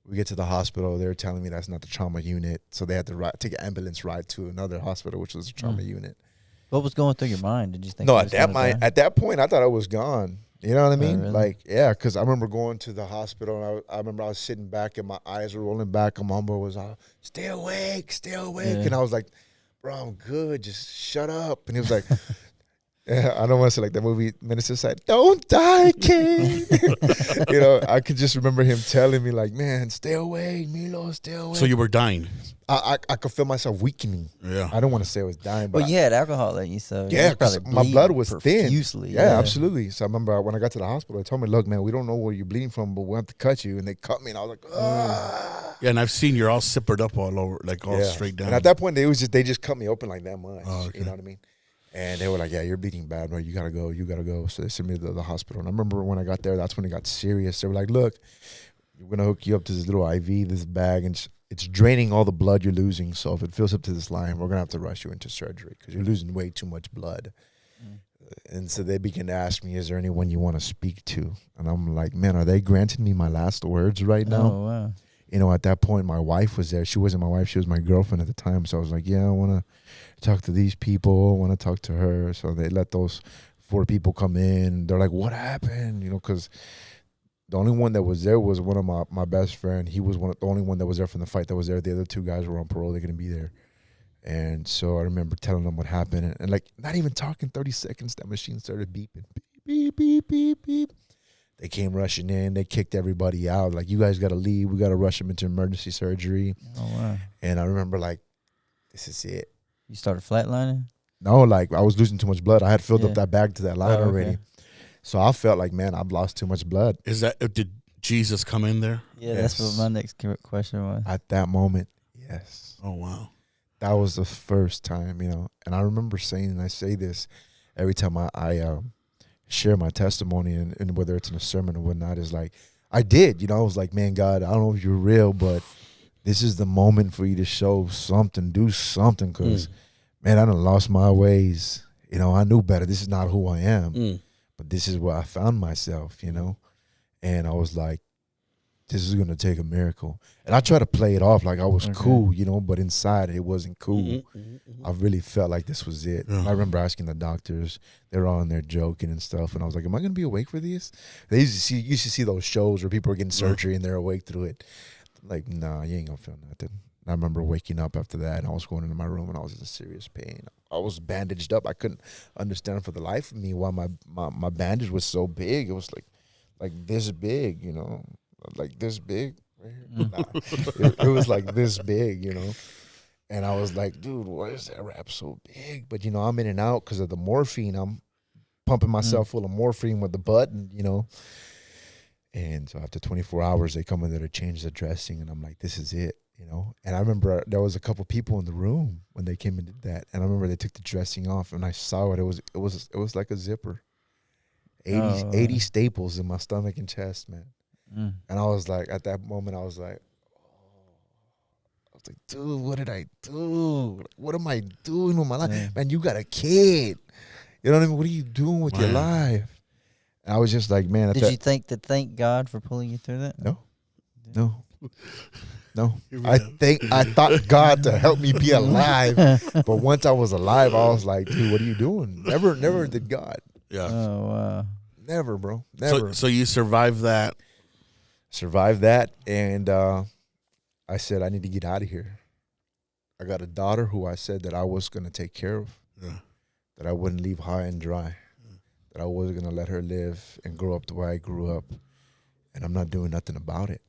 We get to the hospital. They were telling me that's not the trauma unit. So they had to take an ambulance ride to another hospital, which was the trauma unit. What was going through your mind? Did you think? No, at that point, I thought I was gone. You know what I mean? Really? Like, yeah, because I remember going to the hospital, and I remember I was sitting back, and my eyes were rolling back, and my homeboy was all, stay awake. Yeah. And I was like, "Bro, I'm good. Just shut up." And he was like, I don't want to say like that movie Minister said, "Don't die, kid." I could just remember him telling me like, "Man, stay away, Milo, stay away." So you were dying. I could feel myself weakening. Yeah. I don't want to say I was dying, but Well, you had alcohol in you, so yeah, you probably because my blood was thin. profusely. Yeah, absolutely. So I remember when I got to the hospital, they told me, "Look, man, we don't know where you're bleeding from, but we have to cut you." And they cut me, and I was like, "Ah." Yeah, and I've seen you're all zippered up all over, like all straight down. And at that point, they just cut me open like that much. Oh, okay. You know what I mean? And they were like, "Yeah, you're bleeding bad, bro. You gotta go. You gotta go." So they sent me to the hospital. And I remember when I got there, that's when it got serious. They were like, "Look, we're gonna hook you up to this little IV, this bag, and it's draining all the blood you're losing. So if it fills up to this line, we're gonna have to rush you into surgery because you're losing way too much blood." And so they began to ask me, "Is there anyone you want to speak to?" And I'm like, "Man, are they granting me my last words right now?" Oh, wow. At that point, my wife was there. She wasn't my wife. She was my girlfriend at the time. So I was like, "Yeah, I want to talk to these people. I want to talk to her." So they let those 4 people come in. They're like, "What happened?" Because the only one that was there was one of my best friend. He was the only one that was there from the fight that was there. The other 2 guys were on parole. They're going to be there. And so I remember telling them what happened. And like, not even talking 30 seconds, that machine started beeping. Beep, beep, beep, beep, beep. They came rushing in. They kicked everybody out. Like, "You guys got to leave. We got to rush them into emergency surgery." Oh, wow. And I remember, like, this is it. You started flatlining? No, like, I was losing too much blood. I had filled up Yeah. that bag to that line Oh, okay. already. So I felt like, man, I've lost too much blood. Did Jesus come in there? Yeah, that's Yes. what my next question was. At that moment, yes. Oh, wow. That was the first time, And I remember saying, and I say this every time I share my testimony, and whether it's in a sermon or whatnot, is like, I did, I was like, "Man, God, I don't know if you're real, but this is the moment for you to show something, do something, because, man, I done lost my ways. I knew better. This is not who I am, but this is where I found myself, And I was like, this is going to take a miracle. And I tried to play it off like I was cool, but inside it wasn't cool. I really felt like this was it. Yeah. I remember asking the doctors, they were all in there joking and stuff. And I was like, "Am I going to be awake for this?" They used to see those shows where people are getting surgery and they're awake through it. Like, nah, you ain't going to feel nothing. And I remember waking up after that, and I was going into my room, and I was in serious pain. I was bandaged up. I couldn't understand for the life of me why my bandage was so big. It was like this big, like this big right here. Nah, it was like this big, And I was like, "Dude, why is that wrap so big?" But I'm in and out because of the morphine. I'm pumping myself full of morphine with the button, And so after 24 hours, they come in there to change the dressing, and I'm like, "This is it," And I remember there was a couple people in the room when they came and did that, and I remember they took the dressing off, and I saw it. It was like a zipper. 80 staples in my stomach and chest, man. And I was like, at that moment, I was like, "Dude, what did I do? What am I doing with my life?" Yeah. Man, you got a kid. You know what I mean? What are you doing with your life? And I was just like, man. Did you thank God for pulling you through that? No. I thought God to help me be alive. But once I was alive, I was like, "Dude, what are you doing?" Never did God. Yeah. Oh, wow. Never, bro. Never. So you survived that. Survived that, and I said, "I need to get out of here." I got a daughter who I said that I was going to take care of, that I wouldn't leave high and dry, that I wasn't going to let her live and grow up the way I grew up, and I'm not doing nothing about it.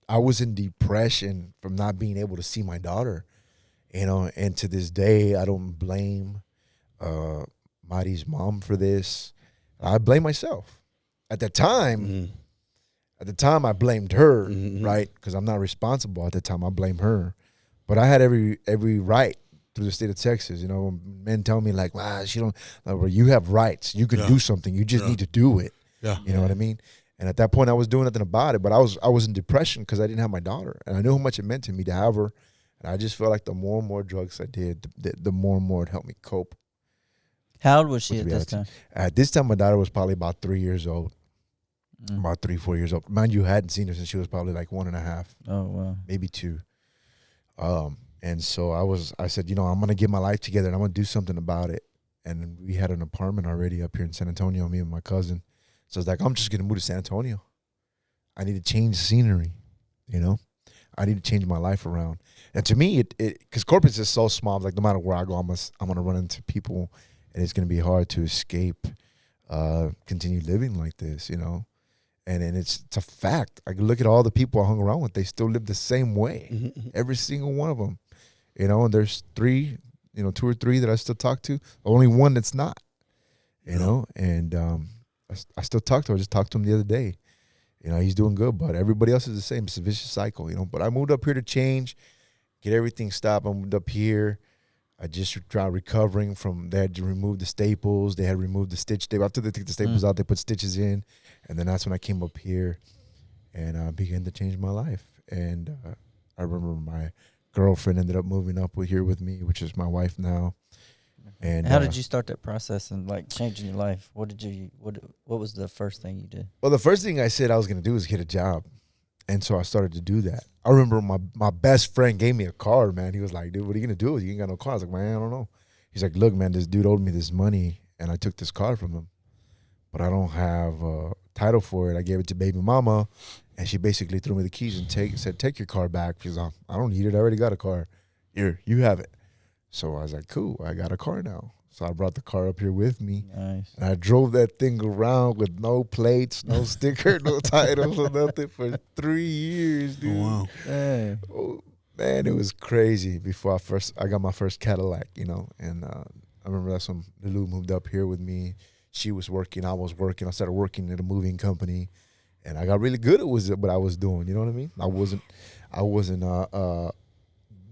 I was in depression from not being able to see my daughter, and to this day, I don't blame Mari's mom for this. I blame myself. At the time, I blamed her, right? Because I'm not responsible at the time. I blame her. But I had every right through the state of Texas. Men tell me like, "Wow, well, you have rights. You can do something. You just need to do it." Yeah. You know what I mean? And at that point, I was doing nothing about it. But I was in depression because I didn't have my daughter, and I knew how much it meant to me to have her. And I just felt like the more and more drugs I did, the more and more it helped me cope. How old was she at this time? At this time, my daughter was probably about 3 years old. About 3-4 years old. Mind you, hadn't seen her since she was probably like 1.5. Oh, wow. Maybe 2. And so I said, I'm going to get my life together and I'm going to do something about it. And we had an apartment already up here in San Antonio, me and my cousin. So I was like, I'm just going to move to San Antonio. I need to change scenery, I need to change my life around. And to me, because corporate is so small, like no matter where I go, I'm gonna run into people, and it's gonna be hard to escape, continue living like this, And it's a fact. I can look at all the people I hung around with; they still live the same way. Every single one of them, And there's 2 or 3 that I still talk to. Only one that's not, And I still talk to him. I just talked to him the other day. He's doing good, but everybody else is the same. It's a vicious cycle, But I moved up here to change, get everything stopped. I moved up here. I just tried recovering from, they had to remove the staples. They had removed the stitch. After they took the staples out, they put stitches in. And then that's when I came up here and began to change my life. And I remember my girlfriend ended up moving up here with me, which is my wife now. And how did you start that process and like changing your life? What was the first thing you did? Well, the first thing I said I was going to do was get a job. And so I started to do that. I remember my best friend gave me a car, man. He was like, dude, what are you going to do? You ain't got no car. I was like, man, I don't know. He's like, look, man, this dude owed me this money, and I took this car from him. But I don't have a title for it. I gave it to baby mama, and she basically threw me the keys and said, take your car back. She's like, I don't need it. I already got a car. Here, you have it. So I was like, cool, I got a car now. So I brought the car up here with me. Nice. And I drove that thing around with no plates, no sticker, no titles, or nothing for 3 years, dude. Oh, wow. Hey. Oh, man, it was crazy before I got my first Cadillac, And I remember that's when Lulu moved up here with me. She was working, I was working. I started working at a moving company, and I got really good at what I was doing. You know what I mean? I wasn't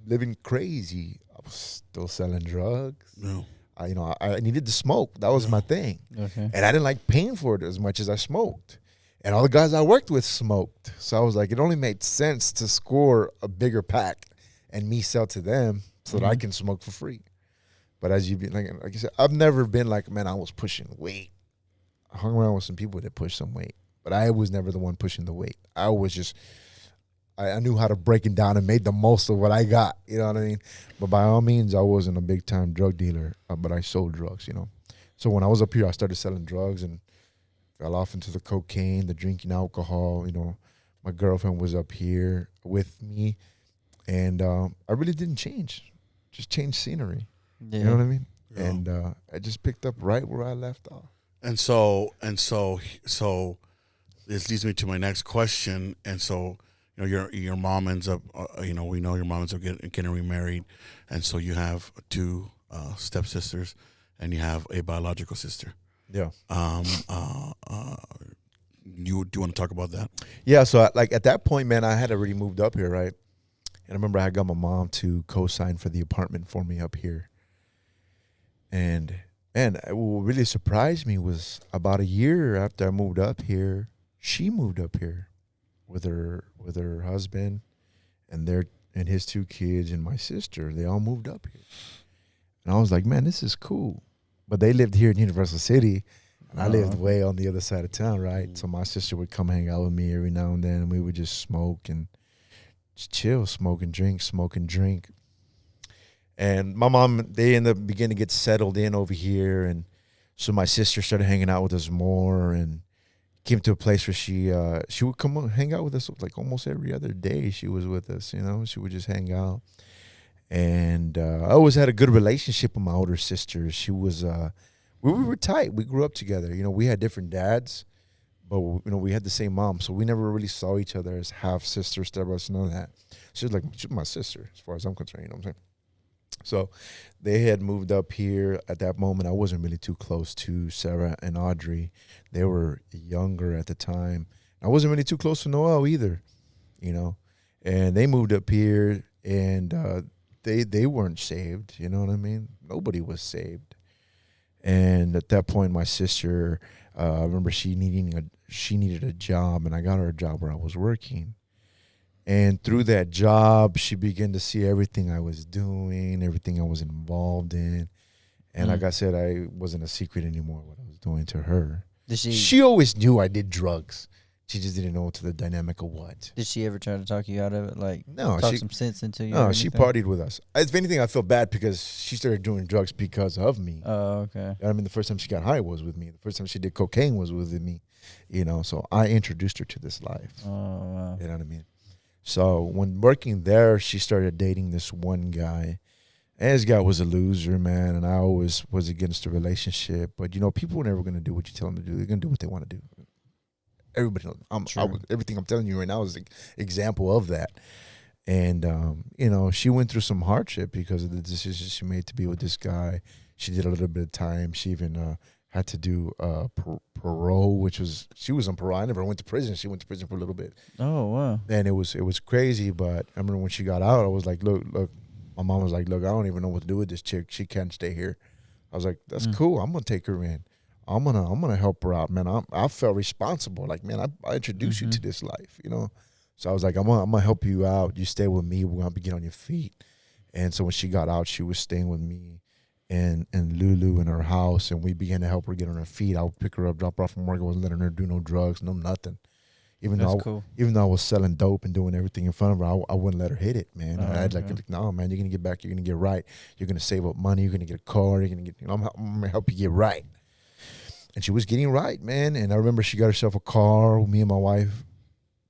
living crazy. I was still selling drugs. No. I needed to smoke. That was my thing. Okay. And I didn't like paying for it as much as I smoked. And all the guys I worked with smoked. So I was like, it only made sense to score a bigger pack and me sell to them so that I can smoke for free. But as like you said, I've never been like, man, I was pushing weight. I hung around with some people that pushed some weight. But I was never the one pushing the weight. I was just, I knew how to break it down and made the most of what I got. You know what I mean? But by all means, I wasn't a big-time drug dealer, but I sold drugs, So when I was up here, I started selling drugs and fell off into the cocaine, the drinking alcohol. My girlfriend was up here with me, and I really didn't change. Just changed scenery. Yeah. You know what I mean? Yeah. And I just picked up right where I left off. And so this leads me to my next question. And so, your mom ends up, we know your mom ends up getting remarried, and so you have 2 stepsisters, and you have a biological sister. Yeah. You do you want to talk about that? Yeah. So at that point, man, I had already moved up here, right? And I remember I got my mom to co-sign for the apartment for me up here. And what really surprised me was about a year after I moved up here, she moved up here with her husband and his 2 kids and my sister. They all moved up here. And I was like, man, this is cool. But they lived here in Universal City, and I lived way on the other side of town, right? So my sister would come hang out with me every now and then, and we would just smoke and just chill, smoke and drink. And my mom, they ended up beginning to get settled in over here, and so my sister started hanging out with us more, and came to a place where she would come hang out with us like almost every other day. She was with us, She would just hang out, and I always had a good relationship with my older sister. She was, we were tight. We grew up together. We had different dads, but we had the same mom, so we never really saw each other as half sisters, stepbrothers, none of that. She's my sister as far as I'm concerned. You know what I'm saying? So they had moved up here. At that moment, I wasn't really too close to Sarah and Audrey. They were younger at the time. I wasn't really too close to Noel either, And they moved up here, and they weren't saved. You know what I mean? Nobody was saved. And at that point, my sister, I remember she needed a job, and I got her a job where I was working. And through that job, she began to see everything I was doing, everything I was involved in. And like I said, I wasn't a secret anymore what I was doing to her. She always knew I did drugs. She just didn't know to the dynamic of what. Did she ever try to talk you out of it? Like, no, talk some sense into you? No, she partied with us. If anything, I feel bad because she started doing drugs because of me. Oh, okay. I mean, the first time she got high was with me. The first time she did cocaine was with me. So I introduced her to this life. Oh, wow. You know what I mean? So when working there, she started dating this one guy. And this guy was a loser, man, and I always was against the relationship. But, people are never going to do what you tell them to do. They're going to do what they want to do. Everybody knows. Everything I'm telling you right now is an example of that. And, she went through some hardship because of the decision she made to be with this guy. She did a little bit of time. She even had to do parole, she was on parole. I never went to prison. She went to prison for a little bit. Oh, wow. And it was crazy. But I remember when she got out, I was like, look. My mom was like, look, I don't even know what to do with this chick. She can't stay here. I was like, that's cool. I'm going to take her in. I'm gonna help her out, man. I felt responsible. Like, man, I introduced you to this life, So I was like, I'm gonna help you out. You stay with me. We're gonna get on your feet. And so when she got out, she was staying with me and Lulu in her house, and we began to help her get on her feet. I would pick her up, drop her off from work. I wasn't letting her do no drugs, no nothing. Even though I was selling dope and doing everything in front of her, I wouldn't let her hit it, man. I had like, no, man, you're gonna get back. You're gonna get right. You're gonna save up money. You're gonna get a car. You're gonna get. I'm gonna help you get right. And she was getting right, man. And I remember she got herself a car. Me and my wife,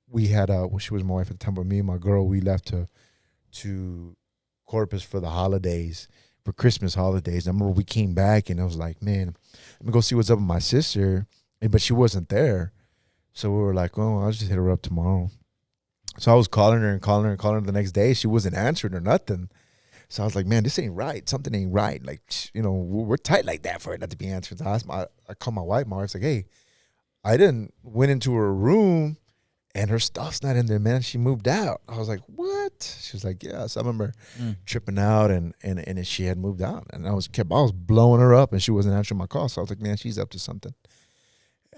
we had she was my wife at the time, but me and my girl, we left to Corpus for the holidays, for Christmas holidays. I remember we came back and I was like, man, let me go see what's up with my sister. But she wasn't there. So we were like, oh, I'll just hit her up tomorrow. So I was calling her the next day. She wasn't answering or nothing. So I was like, man, this ain't right. Something ain't right. Like, we're tight like that for it not to be answered. So I called my wife. My wife's like, hey, went into her room and her stuff's not in there, man. She moved out. I was like, what? She was like, yeah. So I remember tripping out and she had moved out. And I was blowing her up and she wasn't answering my call. So I was like, man, she's up to something.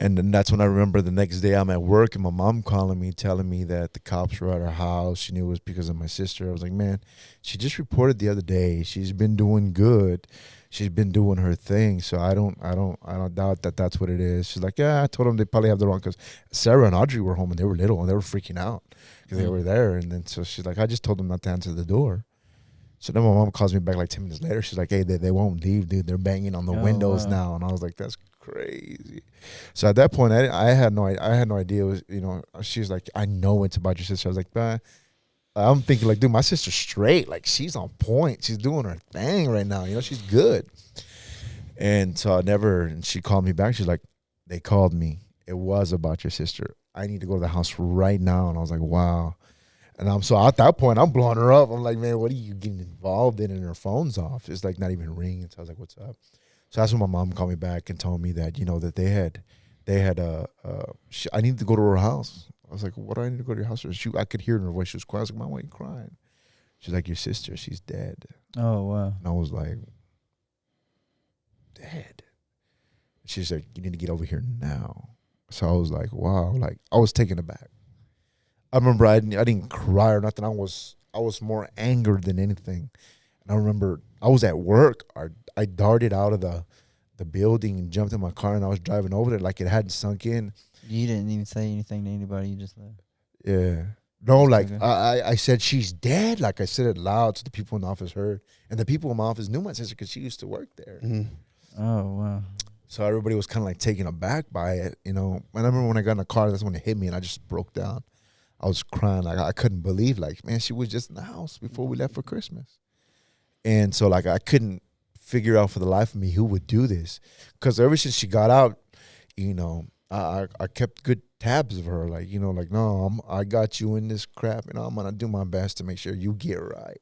And then that's when I remember the next day I'm at work and my mom calling me, telling me that the cops were at her house. She knew it was because of my sister. I was like, man, she just reported the other day. She's been doing good. She's been doing her thing. So I don't doubt that that's what it is. She's like, yeah, I told them they probably have the wrong, because Sarah and Audrey were home and they were little and they were freaking out because they were there. And then so she's like, I just told them not to answer the door. So then my mom calls me back like 10 minutes later. She's like, hey, they won't leave, dude. They're banging on the windows now. And I was like, that's crazy. So at that point, I had no idea. It was, she was like, I know it's about your sister. I was like, man, I'm thinking like, dude, my sister's straight. Like, she's on point. She's doing her thing right now. She's good. And so and she called me back. She's like, they called me. It was about your sister. I need to go to the house right now. And I was like, wow. And so at that point, I'm blowing her up. I'm like, man, what are you getting involved in? And her phone's off. It's like not even ringing. So I was like, what's up? So that's when my mom called me back and told me that, that they had I needed to go to her house. I was like, what do I need to go to your house? I could hear in her voice. She was crying. I was like, Mom, why are you crying? She's like, your sister, she's dead. Oh, wow. And I was like, dead? She's like, you need to get over here now. So I was like, wow. Like, I was taken aback. I remember I didn't cry or nothing. I was more angered than anything. And I remember I was at work. I darted out of the building and jumped in my car, and I was driving over there like it hadn't sunk in. You didn't even say anything to anybody. You just left. Yeah. No, like I said she's dead. Like I said it loud so the people in the office heard. And the people in my office knew my sister because she used to work there. Mm-hmm. Oh, wow. So everybody was kind of like taken aback by it, And I remember when I got in the car, that's when it hit me, and I just broke down. I was crying. Like, I couldn't believe, like, man, she was just in the house before we left for Christmas. And so, like, I couldn't figure out for the life of me who would do this. Because ever since she got out, I kept good tabs of her. Like, no, I got you in this crap, and I'm going to do my best to make sure you get right.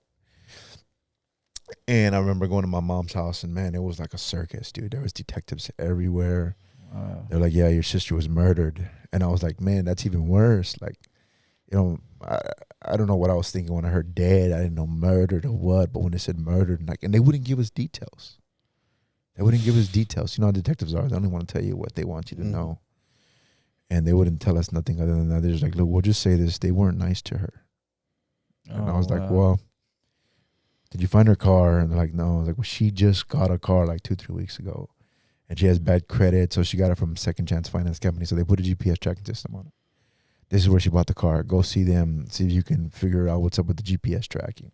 And I remember going to my mom's house, and, man, it was like a circus, dude. There was detectives everywhere. Wow. They're like, yeah, your sister was murdered. And I was like, man, that's even worse. Like, I don't know what I was thinking when I heard dead. I didn't know murdered or what, but when they said murdered, and they wouldn't give us details. Detectives are. They only want to tell you what they want you to know. And they wouldn't tell us nothing other than that. They're just like, look, we'll just say this. They weren't nice to her. And I was like, well, did you find her car? And they're like, no. I was like, well, she just got a car like 2-3 weeks ago. And she has bad credit, so she got it from Second Chance Finance Company. So they put a GPS tracking system on it. This is where she bought the car. Go see them. See if you can figure out what's up with the GPS tracking.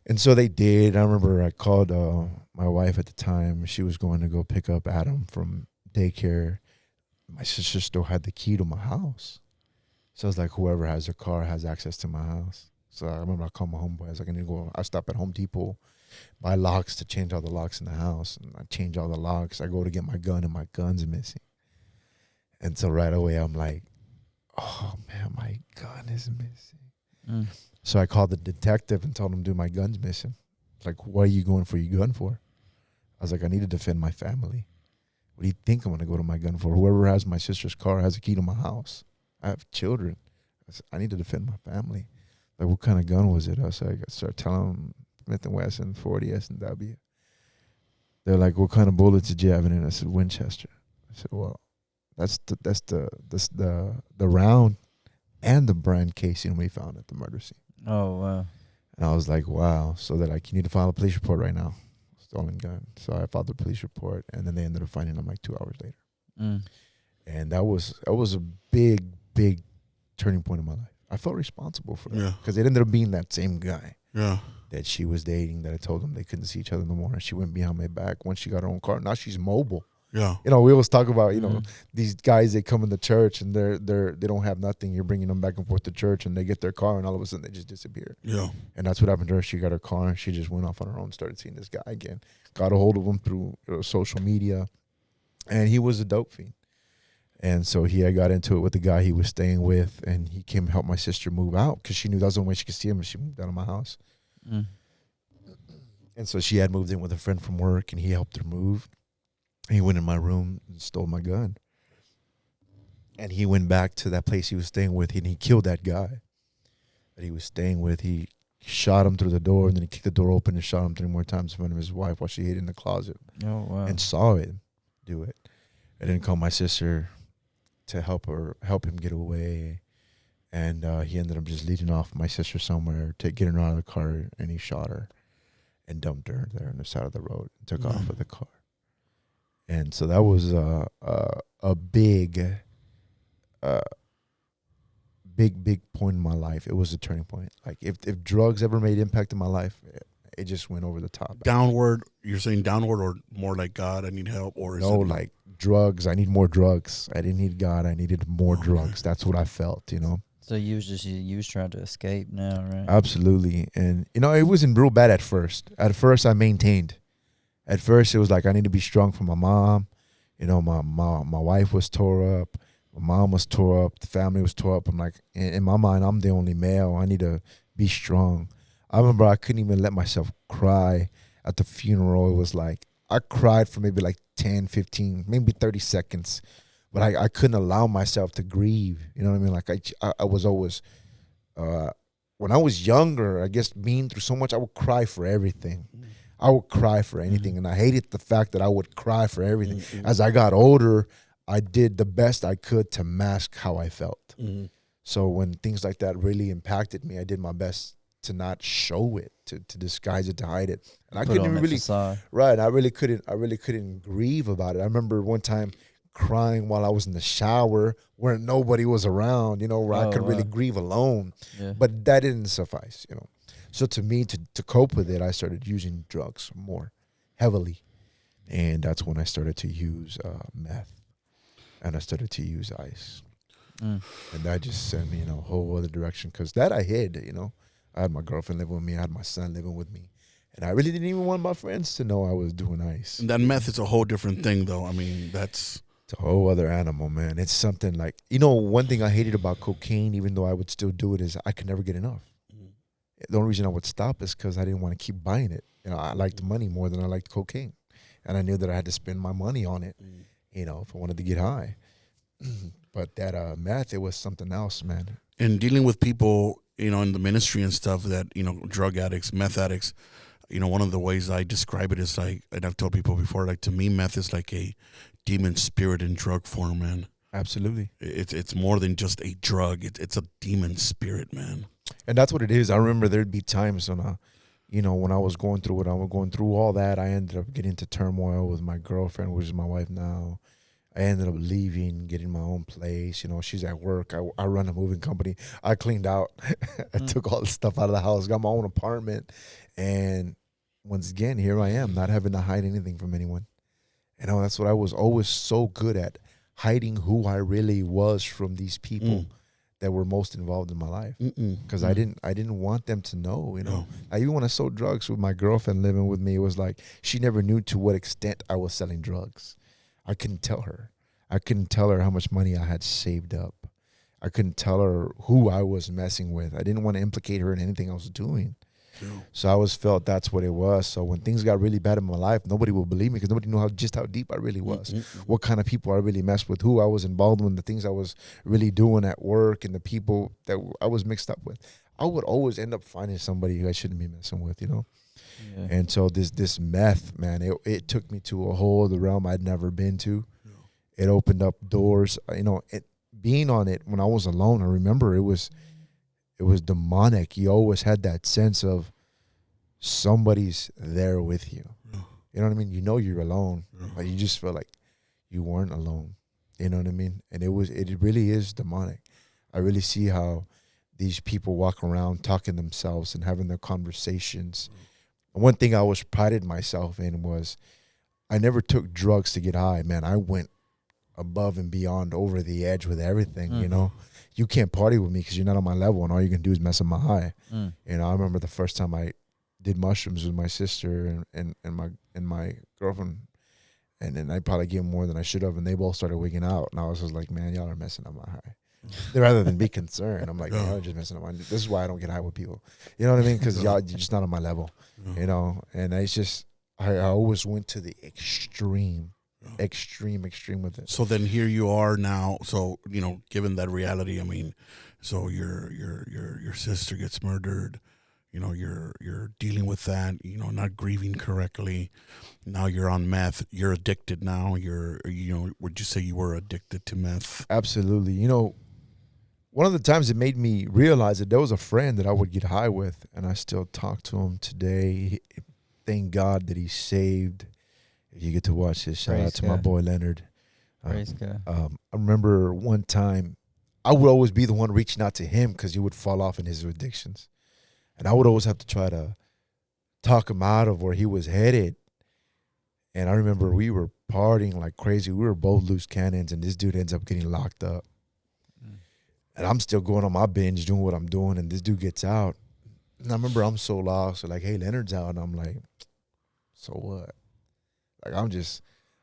And so they did. I remember I called my wife at the time. She was going to go pick up Adam from daycare. My sister still had the key to my house. So it's like whoever has a car has access to my house. So I remember I called my homeboy. I was like, I need to go. I stop at Home Depot, buy locks to change all the locks in the house. And I change all the locks. I go to get my gun, and my gun's missing. And so right away, I'm like, oh, man, my gun is missing. So I called the detective and told him, dude, my gun's missing. Like, what are you going for your gun for? I was like, I need to defend my family. What do you think I'm going to go to my gun for? Whoever has my sister's car has a key to my house. I have children. I said, I need to defend my family. Like, what kind of gun was it? I started telling them Smith & Wesson, 40 S&W. They're like, what kind of bullets did you have in it? I said, Winchester. I said, well, that's the round and the brand casing we found at the murder scene. Oh, wow. And I was like, wow. So they're like, you need to file a police report right now. Stolen gun. So I filed the police report, and then they ended up finding them like 2 hours later. And that was a big, big turning point in my life. I felt responsible for that because it ended up being that same guy that she was dating that I told them they couldn't see each other no more. And she went behind my back once she got her own car. Now she's mobile. Yeah. You know, we always talk about, you know, these guys, they come in the church and they don't have nothing. You're bringing them back and forth to church, and they get their car, and all of a sudden they just disappear. Yeah. And that's what happened to her. She got her car, and she just went off on her own, started seeing this guy again. Got a hold of him through social media, and he was a dope fiend. And so I got into it with the guy he was staying with, and he came and helped my sister move out because she knew that was the only way she could see him if she moved out of my house. And so she had moved in with a friend from work, and he helped her move. He went in my room and stole my gun. And he went back to that place he was staying with, and he killed that guy that he was staying with. He shot him through the door, and then he kicked the door open and shot him 3 more times in front of his wife while she hid in the closet. Oh, wow. And saw it do it. I didn't call my sister to help him get away. And he ended up just leading off my sister somewhere, getting her out of the car, and he shot her and dumped her there on the side of the road and took off with the car. And so that was a big point in my life. It was a turning point. Like if drugs ever made impact in my life, it just went over the top. Downward, you're saying downward, or more like God, I need help, or like drugs. I need more drugs. I didn't need God. I needed more drugs. That's what I felt, you know. So you was trying to escape now, right? Absolutely. And you know, it wasn't real bad at first. At first I maintained. At first, it was like I need to be strong for my mom. You know, my wife was tore up. My mom was tore up. The family was tore up. I'm like, in my mind, I'm the only male. I need to be strong. I remember I couldn't even let myself cry at the funeral. It was like I cried for maybe like 10, 15, maybe 30 seconds. But I couldn't allow myself to grieve. You know what I mean? Like I was always, when I was younger, I guess being through so much, I would cry for everything. I would cry for anything, and I hated the fact that I would cry for everything. As I got older, I did the best I could to mask how I felt. So when things like that really impacted me, I did my best to not show it, to disguise it, to hide it. And I couldn't even really, right, I really couldn't grieve about it. I remember one time crying while I was in the shower where nobody was around, you know, where I could really grieve alone. Yeah. But that didn't suffice, you know. So to me, to cope with it, I started using drugs more heavily. And that's when I started to use meth. And I started to use ice. And that just sent me in a whole other direction. Because that I hid, you know. I had my girlfriend living with me. I had my son living with me. And I really didn't even want my friends to know I was doing ice. And that meth is a whole different thing, though. I mean, it's a whole other animal, man. It's something like, you know, one thing I hated about cocaine, even though I would still do it, is I could never get enough. The only reason I would stop is because I didn't want to keep buying it. You know, I liked money more than I liked cocaine. And I knew that I had to spend my money on it, you know, if I wanted to get high. But that meth, it was something else, man. And dealing with people, you know, in the ministry and stuff that, you know, drug addicts, meth addicts, you know, one of the ways I describe it is like, and I've told people before, like to me, meth is like a demon spirit in drug form, man. Absolutely. It's more than just a drug. It's a demon spirit, man. And that's what it is. I remember there'd be times when, you know, when I was going through it, I was going through all that. I ended up getting into turmoil with my girlfriend, which is my wife now. I ended up leaving, getting my own place. You know, she's at work. I run a moving company. I cleaned out. I took all the stuff out of the house, got my own apartment. And once again, here I am, not having to hide anything from anyone. You know, that's what I was always so good at, hiding who I really was from these people that were most involved in my life, because I didn't want them to know. You know, even when I sold drugs with my girlfriend living with me, it was like she never knew to what extent I was selling drugs. I couldn't tell her. I couldn't tell her how much money I had saved up. I couldn't tell her who I was messing with. I didn't want to implicate her in anything I was doing. Yeah. So I always felt that's what it was. So when things got really bad in my life, nobody would believe me because nobody knew just how deep I really was, what kind of people I really messed with, who I was involved with, the things I was really doing at work, and the people that I was mixed up with. I would always end up finding somebody who I shouldn't be messing with, you know. Yeah. And so this meth, man, it took me to a whole other realm I'd never been to. Yeah. It opened up doors, you know. Being on it when I was alone, I remember it was demonic. You always had that sense of somebody's there with you. Yeah. You know what I mean? You know you're alone, but you just feel like you weren't alone. You know what I mean? And it really is demonic. I really see how these people walk around talking themselves and having their conversations. And one thing I always prided myself in was I never took drugs to get high. Man, I went above and beyond, over the edge with everything, you know. You can't party with me because you're not on my level, and all you can do is mess up my high. You know, I remember the first time I did mushrooms with my sister and my girlfriend, and then I probably gave them more than I should have, and they both started wigging out, and I was just like, man, y'all are messing up my high. Rather than be concerned, I'm like, y'all are just messing up my. This is why I don't get high with people. You know what I mean? Because y'all, you're just not on my level. You know, and it's just I always went to the extreme with it. So then here you are now. So, you know, given that reality, I mean, so your sister gets murdered, you know, you're dealing with that, you know, not grieving correctly. Now you're on meth. You're addicted now. You know, would you say you were addicted to meth? Absolutely. You know, one of the times it made me realize that there was a friend that I would get high with, and I still talk to him today. Thank God that he's saved. You get to watch this. Shout out to my boy Leonard. Praise God. I remember one time I would always be the one reaching out to him because he would fall off in his addictions. And I would always have to try to talk him out of where he was headed. And I remember we were partying like crazy. We were both loose cannons, and this dude ends up getting locked up. And I'm still going on my binge, doing what I'm doing, and this dude gets out. And I remember I'm so lost. So like, hey, Leonard's out. And I'm like, so what? Like,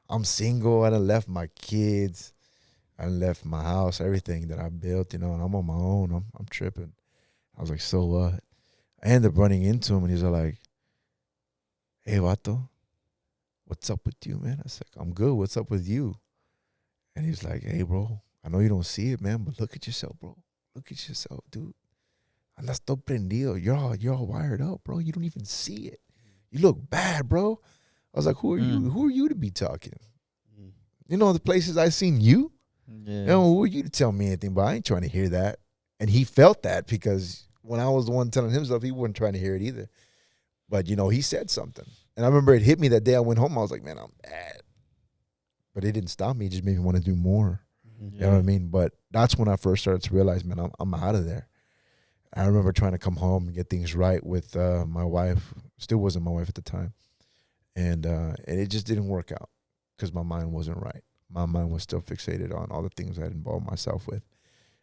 I'm single. I done left my kids. I done left my house, everything that I built, you know, and I'm on my own. I'm tripping. I was like, so what? I ended up running into him, and he's like, hey, vato, what's up with you, man? I was like, I'm good. What's up with you? And he's like, hey, bro, I know you don't see it, man, but look at yourself, bro. Look at yourself, dude. Andas todo prendido. You're all wired up, bro. You don't even see it. You look bad, bro. I was like, who are you? Who are you to be talking? You know, the places I seen you. Yeah. You know, who are you to tell me anything? But I ain't trying to hear that. And he felt that because when I was the one telling him stuff, he wasn't trying to hear it either. But, you know, he said something. And I remember it hit me that day I went home. I was like, man, I'm bad. But it didn't stop me. It just made me want to do more. Yeah. You know what I mean? But that's when I first started to realize, man, I'm out of there. I remember trying to come home and get things right with my wife. Still wasn't my wife at the time. And it just didn't work out because my mind wasn't right. My mind was still fixated on all the things I had involved myself with.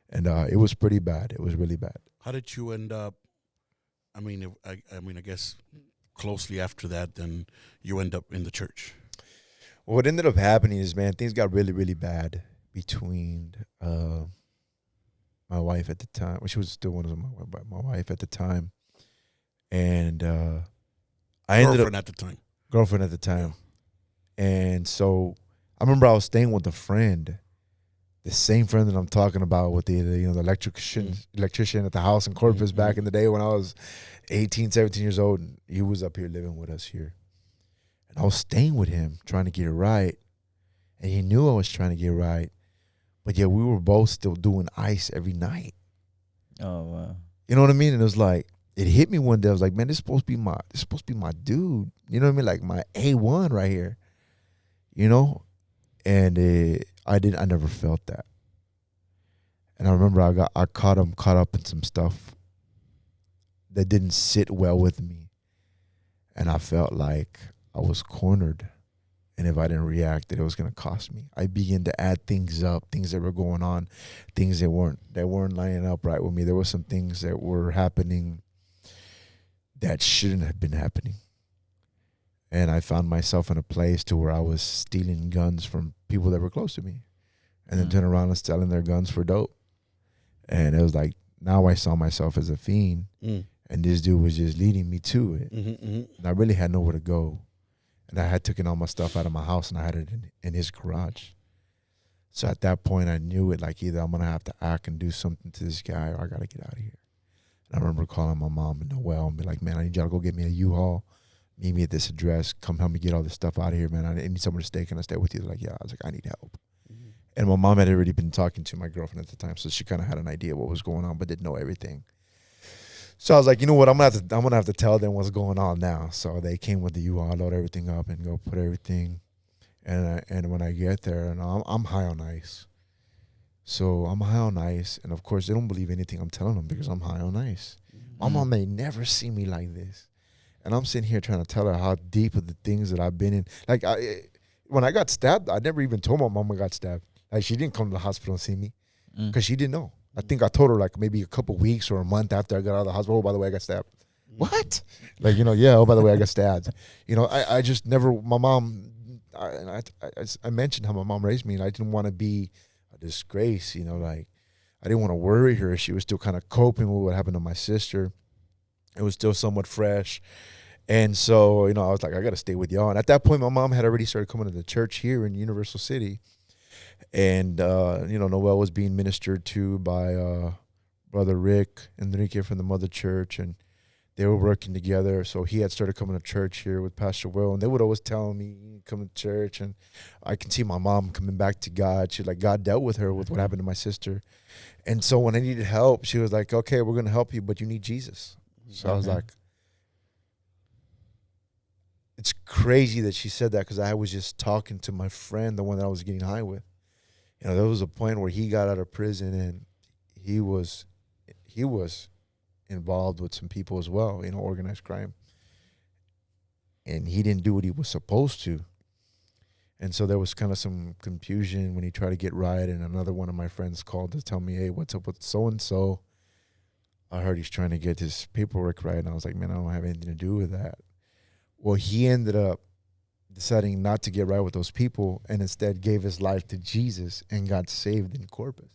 And it was pretty bad. It was really bad. How did you end up, I mean, I guess closely after that, then you end up in the church? Well, what ended up happening is, man, things got really, really bad between my wife at the time. Well, she was still one of my wife at the time. And I ended up... Girlfriend at the time. Yeah. And so I remember I was staying with a friend, the same friend that I'm talking about with the electrician at the house in Corpus back in the day when I was 18, 17 years old. And he was up here living with us here. And I was staying with him trying to get it right. And he knew I was trying to get it right. But yeah, we were both still doing ice every night. Oh, wow. You know what I mean? And it was like, it hit me one day. I was like, man, this is supposed to be my dude. You know what I mean? Like my A1 right here. You know? And I never felt that. And I remember I caught up in some stuff that didn't sit well with me. And I felt like I was cornered And if I didn't react, that it was going to cost me. I began to add things up, things that were going on, things that weren't lining up right with me. There were some things that were happening that shouldn't have been happening. And I found myself in a place to where I was stealing guns from people that were close to me, and then turn around and selling their guns for dope. And it was like, now I saw myself as a fiend, and this dude was just leading me to it. And I really had nowhere to go. And I had taken all my stuff out of my house, and I had it in his garage. So at that point, I knew it, like, either I'm going to have to act and do something to this guy, or I got to get out of here. And I remember calling my mom and Noel and be like, man, I need y'all to go get me a U-Haul, meet me at this address, come help me get all this stuff out of here, man. I need somewhere to stay. Can I stay with you? They're like, yeah. I was like, I need help. And my mom had already been talking to my girlfriend at the time, so she kind of had an idea what was going on, but didn't know everything. So I was like, you know what, I'm gonna have to tell them what's going on now. So they came with the U-Haul, load everything up, and go put everything. And when I get there, and I'm high on ice. So I'm high on ice, and of course they don't believe anything I'm telling them because I'm high on ice. My mom may never see me like this, and I'm sitting here trying to tell her how deep of the things that I've been in. Like when I got stabbed, I never even told my mom I got stabbed. Like, she didn't come to the hospital and see me because she didn't know. I think I told her like maybe a couple weeks or a month after I got out of the hospital. Oh, by the way, I got stabbed. What? Like, yeah. Oh, by the way, I got stabbed. I just never. My mom. I mentioned how my mom raised me, and I didn't want to be a disgrace. Like, I didn't want to worry her. She was still kind of coping with what happened to my sister. It was still somewhat fresh. And so, I was like, I got to stay with y'all. And at that point, my mom had already started coming to the church here in Universal City. And, Noel was being ministered to by Brother Rick Enrique from the Mother Church, and they were working together. So he had started coming to church here with Pastor Will, and they would always tell me, come to church. And I can see my mom coming back to God. She, like, God dealt with her with what happened to my sister. And so when I needed help, she was like, okay, we're going to help you, but you need Jesus. So I was like, it's crazy that she said that, because I was just talking to my friend, the one that I was getting high with. There was a point where he got out of prison, and he was involved with some people as well, organized crime. And he didn't do what he was supposed to. And so there was kind of some confusion when he tried to get right. And another one of my friends called to tell me, hey, what's up with so-and-so? I heard he's trying to get his paperwork right. And I was like, man, I don't have anything to do with that. Well, he ended up deciding not to get right with those people, and instead gave his life to Jesus and got saved in Corpus.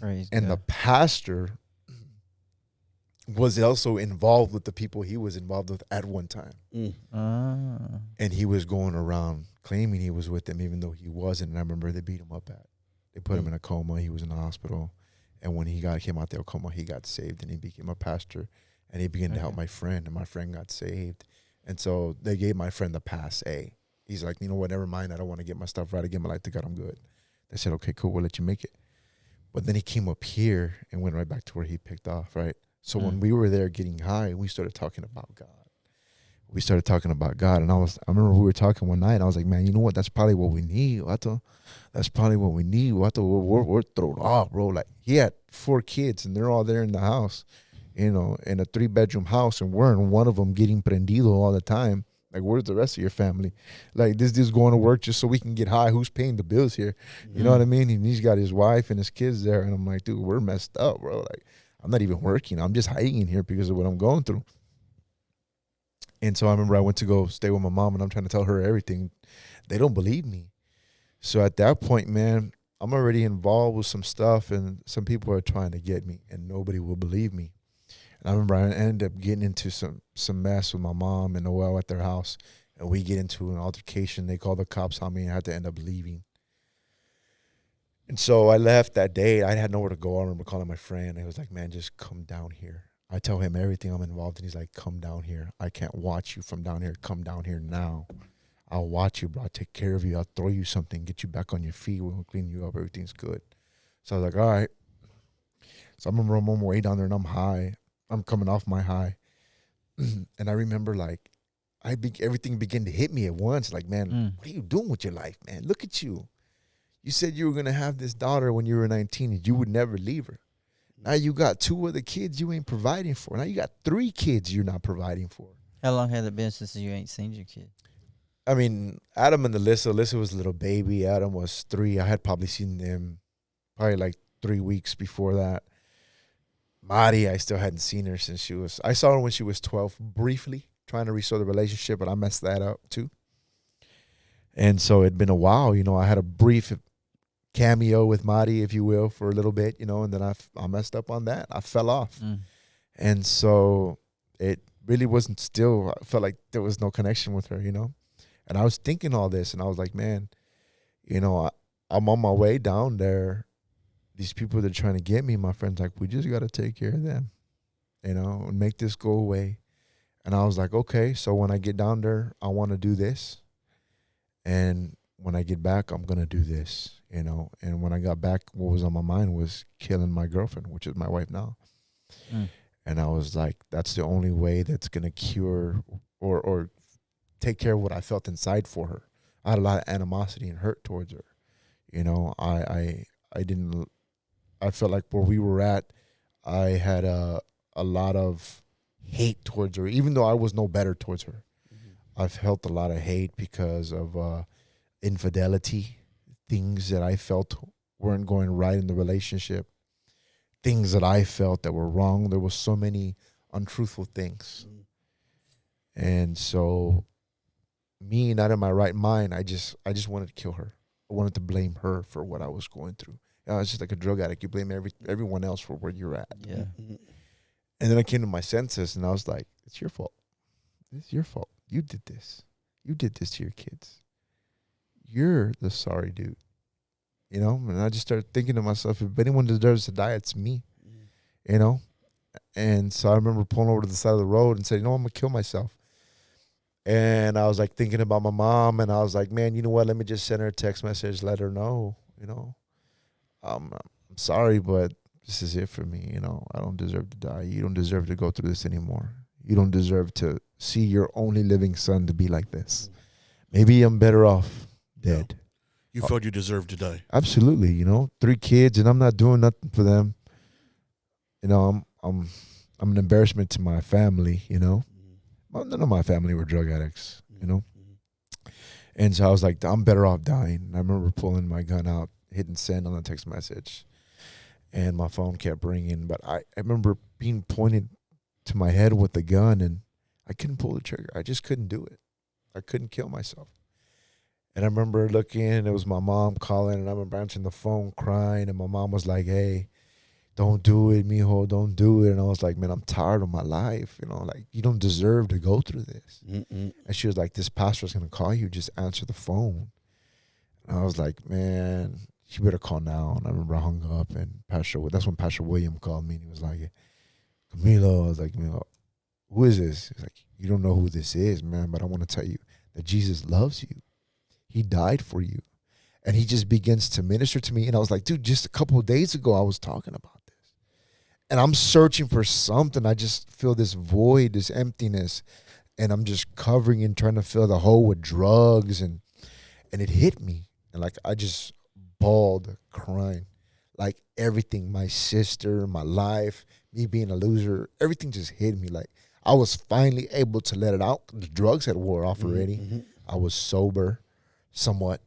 Praise and God. the pastor was also involved with the people he was involved with at one time. And he was going around claiming he was with them, even though he wasn't. And I remember they beat him up they put him in a coma. He was in the hospital. And when he came out the coma, he got saved, and he became a pastor, and he began to help my friend, and my friend got saved. And so they gave my friend the pass A. He's like, you know what, never mind. I don't want to get my stuff right. I give my life to God. I'm good. They said, okay, cool. We'll let you make it. But then he came up here and went right back to where he picked off, right? So when we were there getting high, we started talking about God. And I remember we were talking one night, and I was like, man, you know what? That's probably what we need. That's probably what we need. We're thrown off, bro. Like, he had 4 kids, and they're all there in the house, in a 3-bedroom house, and we're in one of them getting prendido all the time. Like, where's the rest of your family? Like, this dude's going to work just so we can get high. Who's paying the bills here? You know what I mean? And he's got his wife and his kids there. And I'm like, dude, we're messed up, bro. Like, I'm not even working. I'm just hiding in here because of what I'm going through. And so I remember I went to go stay with my mom, and I'm trying to tell her everything. They don't believe me. So at that point, man, I'm already involved with some stuff, and some people are trying to get me, and nobody will believe me. And I remember I ended up getting into some mess with my mom and Noel at their house, and we get into an altercation. They called the cops on me, and I had to end up leaving. And so I left that day. I had nowhere to go. I remember calling my friend. He was like, man, just come down here. I tell him everything I'm involved in. He's like, come down here. I can't watch you from down here. Come down here now. I'll watch you, bro. I'll take care of you. I'll throw you something, get you back on your feet. We'll clean you up. Everything's good. So I was like, all right. So I remember I'm on my way down there, and I'm high. I'm coming off my high. And I remember, like, everything began to hit me at once. Like, man, what are you doing with your life, man? Look at you. You said you were going to have this daughter when you were 19, and you would never leave her. Now you got 2 other kids you ain't providing for. Now you got 3 kids you're not providing for. How long had it been since you ain't seen your kid? I mean, Adam and Alyssa. Alyssa was a little baby. Adam was 3. I had probably seen them probably like 3 weeks before that. Mari, I still hadn't seen her since she was. I saw her when she was 12, briefly trying to restore the relationship, but I messed that up too. And so it'd been a while. You know, I had a brief cameo with Mari, if you will, for a little bit. You know, and then I messed up on that. I fell off, and so it really wasn't. Still, I felt like there was no connection with her. You know. And I was thinking all this, and I was like, man, you know, I'm on my way down there. These people that are trying to get me, my friends, like, we just got to take care of them, you know, and make this go away. And I was like, okay, so when I get down there, I want to do this. And when I get back, I'm going to do this, you know. And when I got back, what was on my mind was killing my girlfriend, which is my wife now. And I was like, that's the only way that's going to cure or take care of what I felt inside for her. I had a lot of animosity and hurt towards her. You know, I felt like where we were at, I had a lot of hate towards her, even though I was no better towards her. I felt a lot of hate because of infidelity, things that I felt weren't going right in the relationship, things that I felt that were wrong. There was so many untruthful things. And so me, not in my right mind, I just wanted to kill her. I wanted to blame her for what I was going through. It's just like a drug addict. You blame everyone else for where you're at. Yeah. And then I came to my senses, and I was like, it's your fault. It's your fault. You did this. You did this to your kids. You're the sorry dude. You know? And I just started thinking to myself, if anyone deserves to die, it's me. You know? And so I remember pulling over to the side of the road and saying, you know, I'm going to kill myself. And I was like thinking about my mom, and I was like, man, you know what? Let me just send her a text message, let her know, you know, I'm sorry, but this is it for me. You know, I don't deserve to die. You don't deserve to go through this anymore. You don't deserve to see your only living son to be like this. Maybe I'm better off dead. You felt you deserved to die. Absolutely. You know, 3 kids, and I'm not doing nothing for them. You know, I'm an embarrassment to my family, you know. Well, none of my family were drug addicts, you know. And so I was like, I'm better off dying. And I remember pulling my gun out, hitting send on the text message, and my phone kept ringing. But I remember being pointed to my head with the gun, and I couldn't pull the trigger. I just couldn't do it. I couldn't kill myself. And I remember looking, and it was my mom calling, and I remember answering the phone crying, and my mom was like, hey, don't do it, mijo, don't do it. And I was like, man, I'm tired of my life. You know, like, you don't deserve to go through this. And she was like, this pastor's going to call you. Just answer the phone. And I was like, man, you better call now. And I remember I hung up, and that's when Pastor William called me, and he was like, Camilo. I was like, who is this? He's like, you don't know who this is, man, but I want to tell you that Jesus loves you. He died for you. And he just begins to minister to me. And I was like, dude, just a couple of days ago, I was talking about this. And I'm searching for something. I just feel this void, this emptiness. And I'm just covering and trying to fill the hole with drugs. And it hit me. And like, I just bawled, crying. Like everything, my sister, my life, me being a loser, everything just hit me. Like I was finally able to let it out. The drugs had wore off already. I was sober somewhat,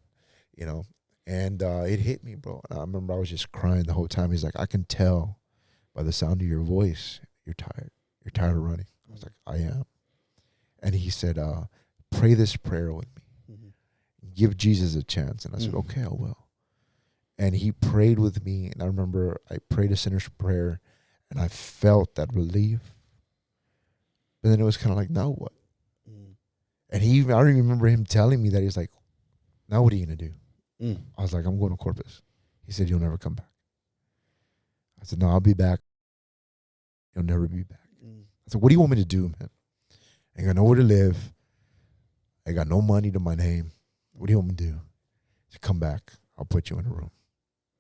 you know, and it hit me, bro. And I remember I was just crying the whole time. He's like, I can tell by the sound of your voice, you're tired. You're tired of running. I was like, I am. And he said, pray this prayer with me. Give Jesus a chance. And I said, okay, I will. And he prayed with me. And I remember I prayed a sinner's prayer, and I felt that relief. But then it was kind of like, now what? And I don't even remember him telling me that. He's like, now what are you going to do? I was like, I'm going to Corpus. He said, you'll never come back. I said, no, I'll be back. You'll never be back. I said, what do you want me to do, man? I ain't got nowhere to live. I got no money to my name. What do you want me to do? He said, come back. I'll put you in a room.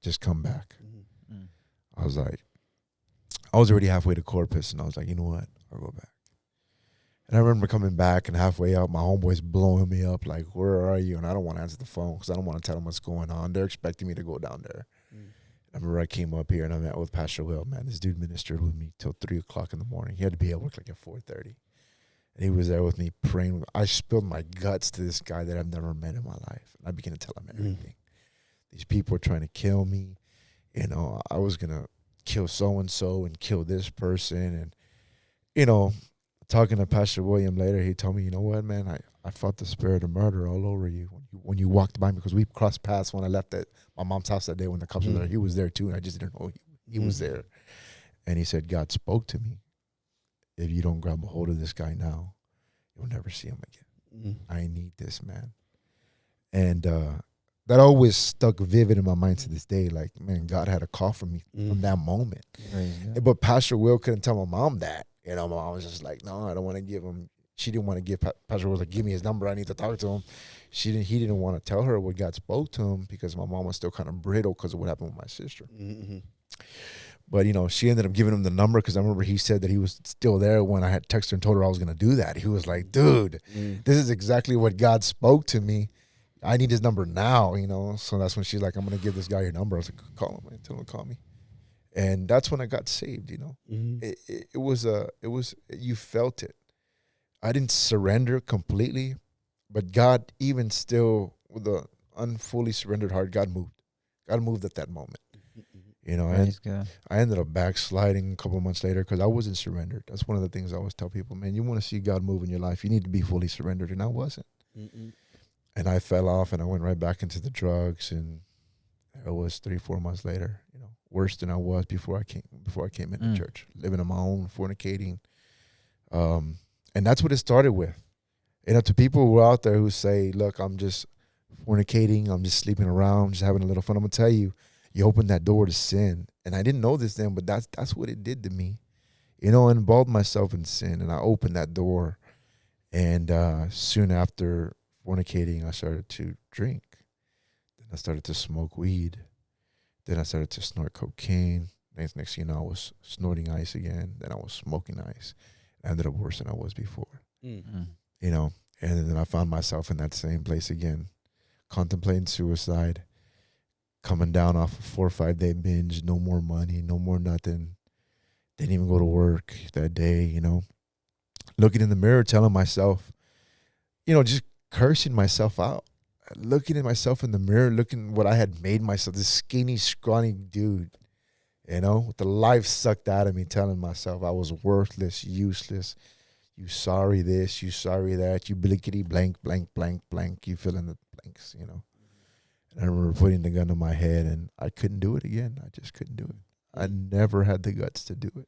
Just come back. I was like, I was already halfway to Corpus, and I was like, you know what? I'll go back. And I remember coming back, and halfway out, my homeboy's blowing me up, like, where are you? And I don't want to answer the phone because I don't want to tell them what's going on. They're expecting me to go down there. I remember I came up here, and I met with Pastor Will. Man, this dude ministered with me till 3 o'clock in the morning. He had to be at work like at 4:30. And he was there with me praying. I spilled my guts to this guy that I've never met in my life. And I began to tell him everything. These people are trying to kill me. You know, I was going to kill so-and-so and kill this person. And, you know, talking to Pastor William later, he told me, you know what, man, I felt the spirit of murder all over you when you walked by me, because we crossed paths when I left my mom's house that day when the cops were there. He was there too, and I just didn't know he was there. And he said, God spoke to me. If you don't grab a hold of this guy now, you'll never see him again. I need this, man. And that always stuck vivid in my mind to this day. Like, man, God had a call for me from that moment. But Pastor Will couldn't tell my mom that. You know, my mom was just like, no, I don't want to give him. She didn't want to give Pastor Will, like, give me his number. I need to talk to him. He didn't want to tell her what God spoke to him because my mom was still kind of brittle because of what happened with my sister. But, you know, she ended up giving him the number because I remember he said that he was still there when I had texted her and told her I was going to do that. He was like, dude, this is exactly what God spoke to me. I need his number now, you know. So that's when she's like, I'm going to give this guy your number. I was like, call him. Tell him to call me. And that's when I got saved, you know. It was you felt it. I didn't surrender completely, but God, even still with an unfully surrendered heart, God moved. God moved at that moment. You know, and I ended up backsliding a couple of months later because I wasn't surrendered. That's one of the things I always tell people, man, you want to see God move in your life, you need to be fully surrendered, and I wasn't. And I fell off, and I went right back into the drugs, and it was 3-4 months later, you know, worse than I was before I came into church, living on my own, fornicating. And that's what it started with. You know, to people who are out there who say, look, I'm just fornicating, I'm just sleeping around, just having a little fun, I'm going to tell you, you opened that door to sin. And I didn't know this then, but that's what it did to me. You know, I involved myself in sin, and I opened that door. And soon after fornicating, I started to drink. Then I started to smoke weed. Then I started to snort cocaine. Next thing you know, I was snorting ice again. Then I was smoking ice. I ended up worse than I was before. You know, and then I found myself in that same place again, contemplating suicide, coming down off a 4 or 5 day binge, no more money, no more nothing. Didn't even go to work that day, you know. Looking in the mirror, telling myself, you know, just cursing myself out. Looking at myself in the mirror, looking what I had made myself, this skinny, scrawny dude, you know, with the life sucked out of me, telling myself I was worthless, useless. You sorry this, you sorry that, you blinkety blank, blank, blank, blank. You fill in the blanks, you know. And I remember putting the gun to my head, and I couldn't do it again. I just couldn't do it. I never had the guts to do it.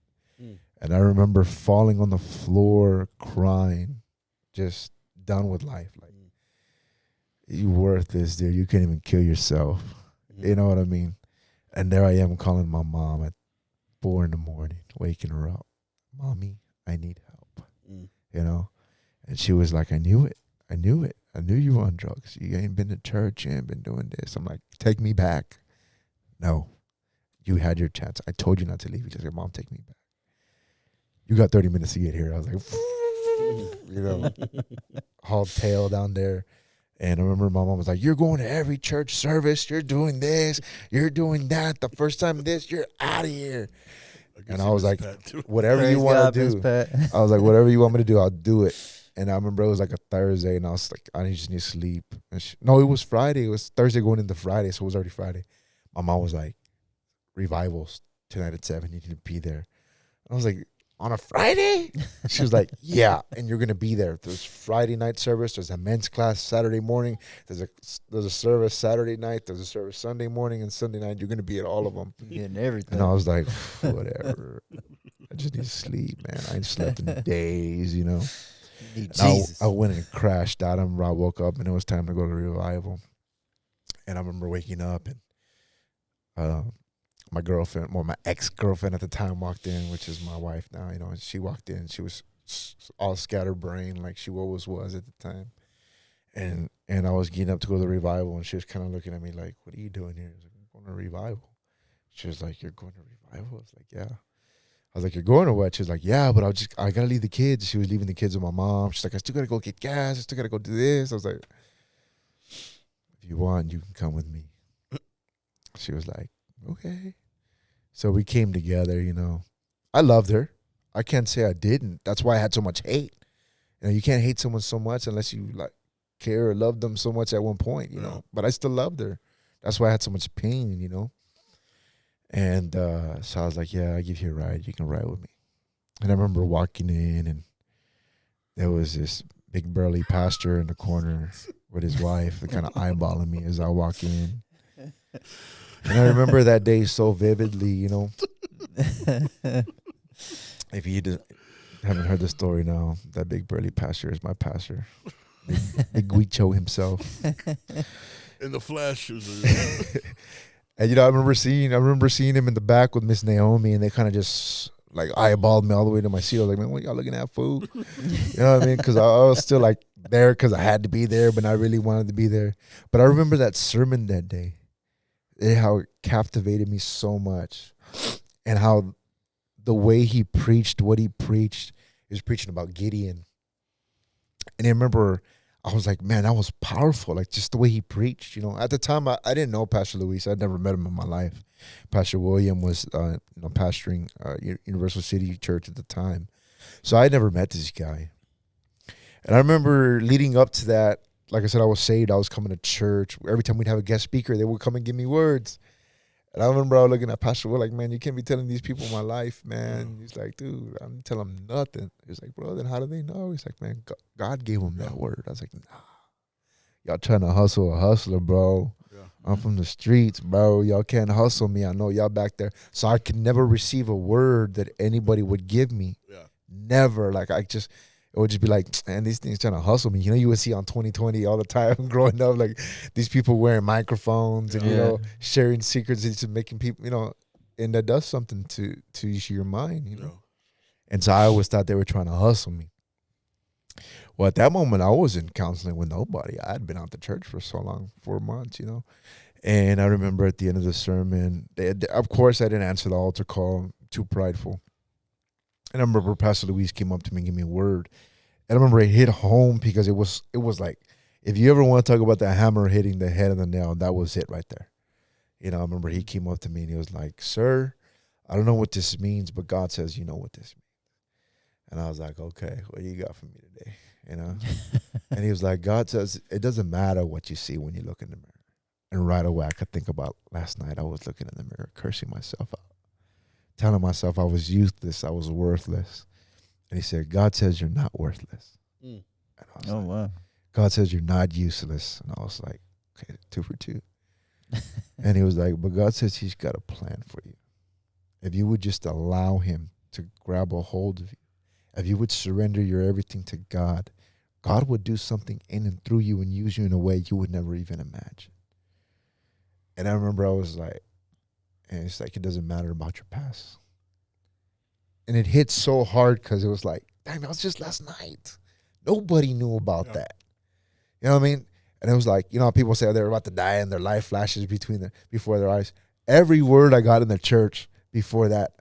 And I remember falling on the floor, crying, just done with life. Like, you worthless, dude. You can't even kill yourself. You know what I mean? And there I am calling my mom at 4 a.m, waking her up. Mommy, I need help. You know? And she was like, I knew it. I knew it. I knew you were on drugs. You ain't been to church. You ain't been doing this. I'm like, take me back. No. You had your chance. I told you not to leave. You just said, Mom, take me back. You got 30 minutes to get here. I was like, you know, hauled tail down there. And I remember my mom was like, you're going to every church service. You're doing this. You're doing that. The first time this, you're out of here. And I was like, whatever you want to do. I was like, whatever you want me to do, I'll do it. And I remember it was like a Thursday, and I was like, I just need to sleep. And no, it was Friday. It was Thursday going into Friday, so it was already Friday. My mom was like, revivals tonight at 7. You need to be there. I was like, on a Friday? She was like, yeah, and you're going to be there. There's Friday night service. There's a men's class Saturday morning. There's a service Saturday night. There's a service Sunday morning and Sunday night. You're going to be at all of them. Getting everything. And I was like, whatever. I just need to sleep, man. I ain't slept in days, you know. I went and crashed out. I remember I woke up, and it was time to go to revival. And I remember waking up, and my girlfriend, well, my ex-girlfriend at the time walked in, which is my wife now, you know, and she walked in. She was all scatterbrained like she always was at the time. And I was getting up to go to the revival, and she was kind of looking at me like, what are you doing here? I was like, I'm going to revival. She was like, you're going to revival? I was like, yeah. I was like, you're going or what? She was like, yeah, but I got to leave the kids. She was leaving the kids with my mom. She's like, I still got to go get gas. I still got to go do this. I was like, if you want, you can come with me. She was like, okay. So we came together, you know. I loved her. I can't say I didn't. That's why I had so much hate. You know, you can't hate someone so much unless you like care or love them so much at one point, you know. But I still loved her. That's why I had so much pain, you know. And so I was like, yeah, I'll give you a ride. You can ride with me. And I remember walking in, and there was this big burly pastor in the corner with his wife, kind of eyeballing me as I walk in. And I remember that day so vividly, you know. If you haven't heard the story now, that big burly pastor is my pastor. Big Guicho himself. In the flesh. And you know, I remember seeing him in the back with Miss Naomi, and they kind of just like eyeballed me all the way to my seat. I was like, man, what y'all looking at, fool? You know what I mean? Because I was still like there because I had to be there, but I really wanted to be there. But I remember that sermon that day, how it captivated me so much, and how the way he preached, what he preached, he was preaching about Gideon. And I remember I was like, man, that was powerful. Like just the way he preached, you know. At the time, I didn't know Pastor Luis. I'd never met him in my life. Pastor William was, pastoring Universal City Church at the time. So I never met this guy. And I remember leading up to that, like I said, I was saved. I was coming to church. Every time we'd have a guest speaker, they would come and give me words. And I remember I was looking at Pastor Will like, man, you can't be telling these people my life, man. He's like, dude, I'm telling them nothing. He's like, bro, then how do they know? He's like, man, God gave them that word. I was like, nah. Y'all trying to hustle a hustler, bro. Yeah. I'm from the streets, bro. Y'all can't hustle me. I know y'all back there. So I could never receive a word that anybody would give me. Yeah. Never. Like, it would just be like, man, these things trying to hustle me. You know, you would see on 2020 all the time growing up, like these people wearing microphones and, you know, sharing secrets and just making people, you know, and that does something to your mind, you know. Yeah. And so I always thought they were trying to hustle me. Well, at that moment, I wasn't counseling with nobody. I had been out the church for so long, 4 months, you know. And I remember at the end of the sermon, of course, I didn't answer the altar call, too prideful. And I remember Pastor Luis came up to me and gave me a word. And I remember it hit home because it was like, if you ever want to talk about the hammer hitting the head of the nail, that was it right there. You know, I remember he came up to me and he was like, sir, I don't know what this means, but God says you know what this means. And I was like, okay, what do you got for me today? You know? And he was like, God says it doesn't matter what you see when you look in the mirror. And right away, I could think about last night I was looking in the mirror, cursing myself out, telling myself I was useless, I was worthless. And he said, God says you're not worthless. And I was like, wow. God says you're not useless. And I was like, okay, 2 for 2. And he was like, but God says he's got a plan for you. If you would just allow him to grab a hold of you, if you would surrender your everything to God, God would do something in and through you and use you in a way you would never even imagine. And I remember I was like, and it's like, it doesn't matter about your past. And it hit so hard because it was like, dang, that was just last night. Nobody knew about that. You know what I mean? And it was like, you know, people say they're about to die and their life flashes before their eyes. Every word I got in the church before that,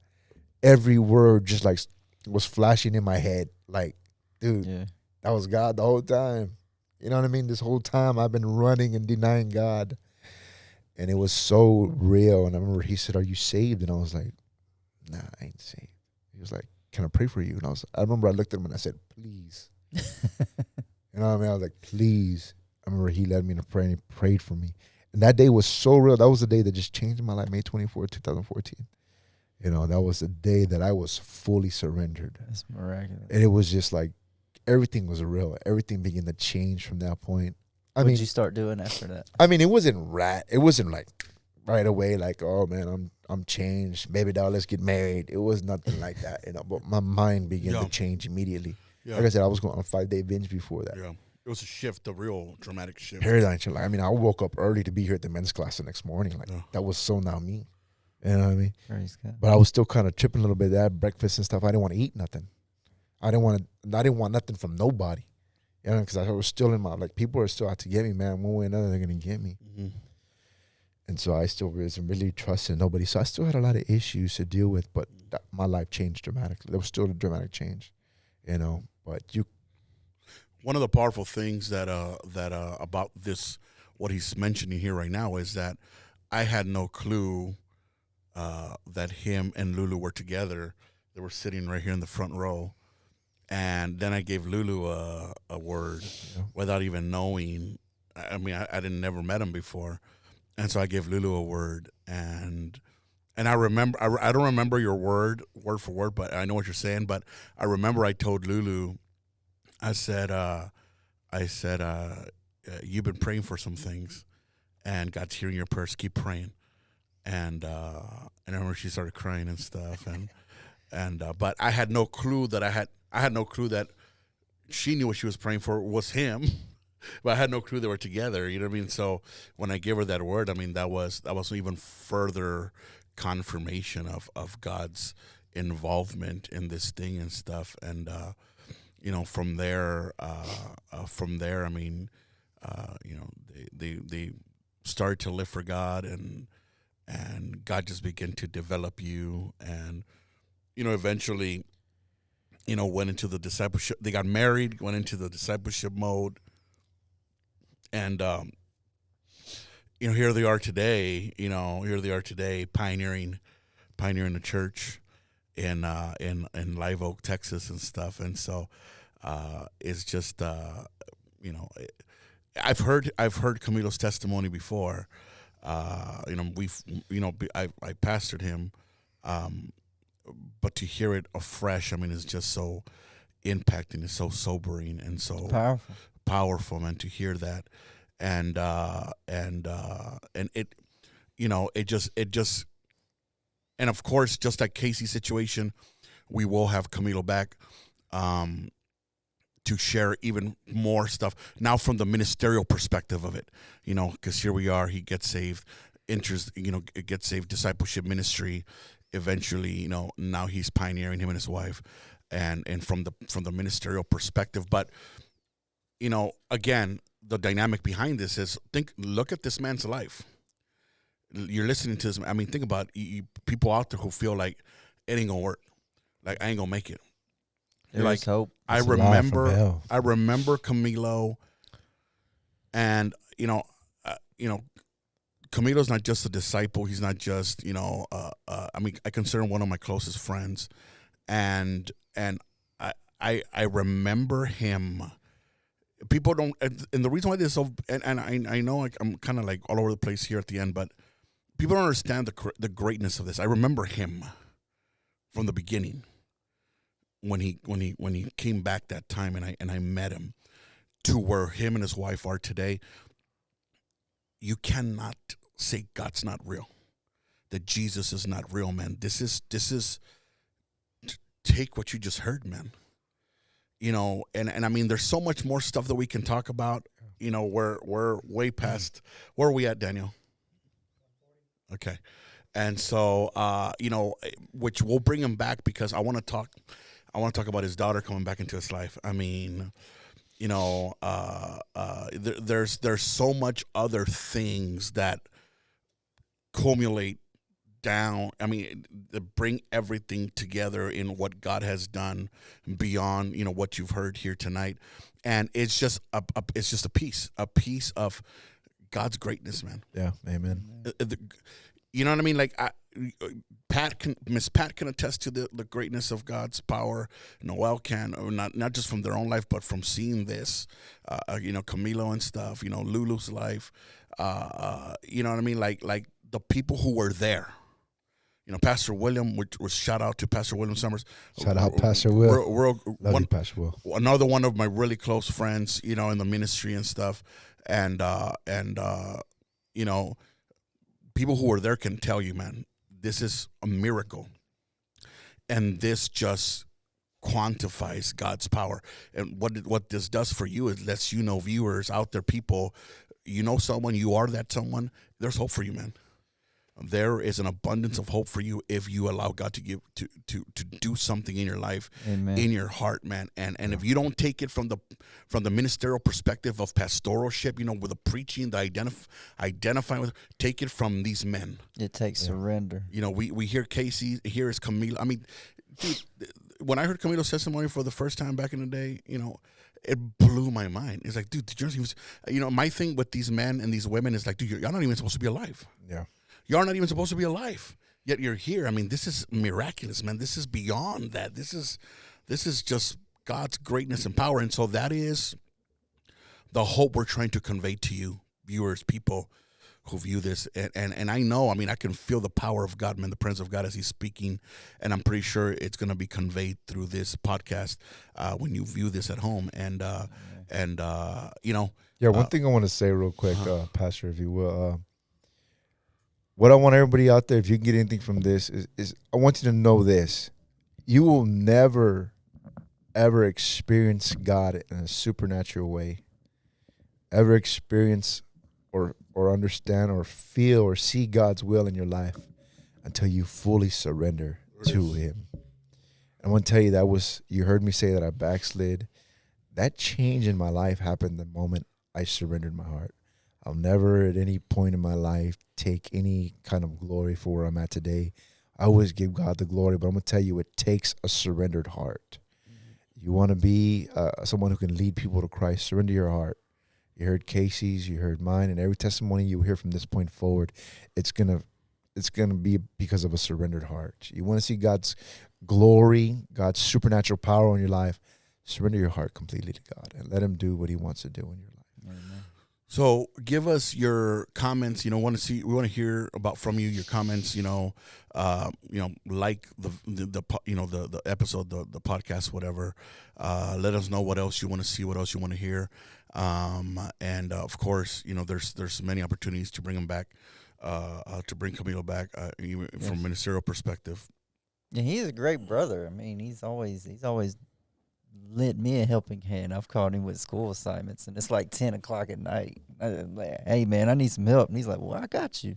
every word just like was flashing in my head. Like, dude, that was God the whole time. You know what I mean? This whole time I've been running and denying God. And it was so real. And I remember he said, are you saved? And I was like, nah, I ain't saved. He was like, can I pray for you? And I remember I looked at him and I said, please. You know what I mean? I was like, please. I remember he led me to pray and he prayed for me. And that day was so real. That was the day that just changed my life, May 24, 2014. You know, that was the day that I was fully surrendered. That's miraculous. And it was just like, everything was real. Everything began to change from that point. What did you start doing after that? I mean, it wasn't like right away, like, oh man, I'm changed. Baby doll, let's get married. It was nothing like that, you know. But my mind began to change immediately. Yeah. Like I said, I was going on a 5-day binge before that. Yeah. It was a shift, a real dramatic shift. Paradigm shift. Like, I mean, I woke up early to be here at the men's class the next morning. Like, that was so not me. You know what I mean? Praise God. But I was still kind of tripping a little bit. That breakfast and stuff. I didn't want to eat nothing. I didn't want nothing from nobody. You know, because I was still in my, like, people are still out to get me, man. One way or another, they're going to get me. Mm-hmm. And so I still wasn't really trusting nobody. So I still had a lot of issues to deal with, but my life changed dramatically. There was still a dramatic change, you know. But one of the powerful things that about this, what he's mentioning here right now, is that I had no clue that him and Lulu were together. They were sitting right here in the front row. And then I gave Lulu a word without even knowing. I mean, I didn't never met him before, and so I gave Lulu a word, and I remember I don't remember your word for word, but I know what you're saying. But I remember I told Lulu, I said, you've been praying for some things, and God's hearing your prayers. Keep praying, and I remember she started crying and stuff, and but I had no clue that I had no clue that she knew what she was praying for was him, but I had no clue they were together. You know what I mean? So when I gave her that word, I mean that was even further confirmation of God's involvement in this thing and stuff. And from there, I mean, they started to live for God, and God just began to develop you, and eventually, went into the discipleship. They got married, went into the discipleship mode, and here they are today. Here they are today, pioneering the church in Live Oak, Texas, and stuff. And so it's just I've heard Camilo's testimony before. I pastored him. But to hear it afresh, I mean, it's just so impacting, it's so sobering, and so powerful, man. To hear that, and it, it just, and of course, just like Casey's situation, we will have Camilo back, to share even more stuff now from the ministerial perspective of it, because here we are, he gets saved, gets saved, discipleship ministry. Eventually, now he's pioneering, him and his wife, and from the ministerial perspective. But again, the dynamic behind this is look at this man's life. You're listening to this. I mean, think about people out there who feel like it ain't gonna work, like I ain't gonna make it. There's like hope. I remember Camilo, and Camilo's not just a disciple. He's not just, I mean, I consider him one of my closest friends, and I remember him. People don't, and the reason why this is so, and I know I'm kind of like all over the place here at the end, but people don't understand the greatness of this. I remember him from the beginning when he came back that time, and I met him, to where him and his wife are today. You cannot say God's not real, that Jesus is not real, man. This is take what you just heard, man. And I mean, there's so much more stuff that we can talk about. We're way past. Where are we at, Daniel? Okay, and so which we'll bring him back, because I want to talk about his daughter coming back into his life. I mean, there's so much other things that culminate down. I mean, bring everything together in what God has done beyond, what you've heard here tonight. And it's just a piece of God's greatness, man. Yeah. Amen. You know what I mean? Like, Miss Pat can attest to the greatness of God's power. Noel can, or not just from their own life, but from seeing this, Camilo and stuff, Lulu's life, you know what I mean? Like the people who were there, Pastor William, which was shout out to Pastor William Summers. Shout out Pastor Will. Love you, Pastor Will. Another one of my really close friends, in the ministry and stuff. And people who were there can tell you, man, this is a miracle. And this just quantifies God's power. And what this does for you is lets viewers out there, people, someone, you are that someone, there's hope for you, man. There is an abundance of hope for you if you allow God to do something in your life, Amen. In your heart, man. And if you don't take it from the ministerial perspective of pastoralship, with the preaching, the identifying with, take it from these men. It takes surrender. We hear Casey, here is Camilo. I mean, dude, when I heard Camilo's testimony for the first time back in the day, it blew my mind. It's like, dude, my thing with these men and these women is like, dude, you're not even supposed to be alive. Yeah. You're not even supposed to be alive, yet you're here. I mean, this is miraculous, man. This is beyond that. This is just God's greatness and power. And so that is the hope we're trying to convey to you, viewers, people who view this. And I know, I mean, I can feel the power of God, man, the presence of God as he's speaking. And I'm pretty sure it's going to be conveyed through this podcast when you view this at home. And you know. Yeah, one thing I want to say real quick, Pastor, if you will. What I want everybody out there, if you can get anything from this, is I want you to know this. You will never, ever experience God in a supernatural way, ever experience or understand or feel or see God's will in your life until you fully surrender to him. I want to tell you you heard me say that I backslid. That change in my life happened the moment I surrendered my heart. I'll never at any point in my life take any kind of glory for where I'm at today. I always give God the glory, but I'm going to tell you, it takes a surrendered heart. Mm-hmm. You want to be someone who can lead people to Christ, surrender your heart. You heard Casey's, you heard mine, and every testimony you hear from this point forward, it's gonna be because of a surrendered heart. You want to see God's glory, God's supernatural power in your life, surrender your heart completely to God and let him do what he wants to do in your life. Amen. So give us your comments. We want to hear from you. Your comments. Like the episode, the podcast, whatever. Let us know what else you want to see, what else you want to hear, and of course, there's many opportunities to bring him back, to bring Camilo back, from a ministerial perspective. Yeah, he's a great brother. I mean, he's always lent me a helping hand. I've called him with school assignments, and it's like 10 o'clock at night. I'm like, hey, man, I need some help. And he's like, well, I got you.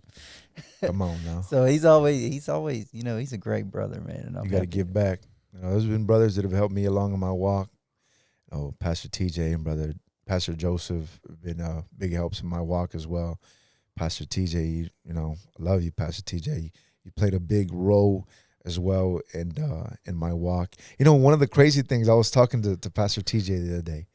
Come on now. So he's always, he's a great brother, man. And you got to give back. There's been brothers that have helped me along in my walk. Pastor TJ and brother Pastor Joseph have been big helps in my walk as well. Pastor TJ, I love you, Pastor TJ. You played a big role as well in my walk. One of the crazy things, I was talking to Pastor TJ the other day,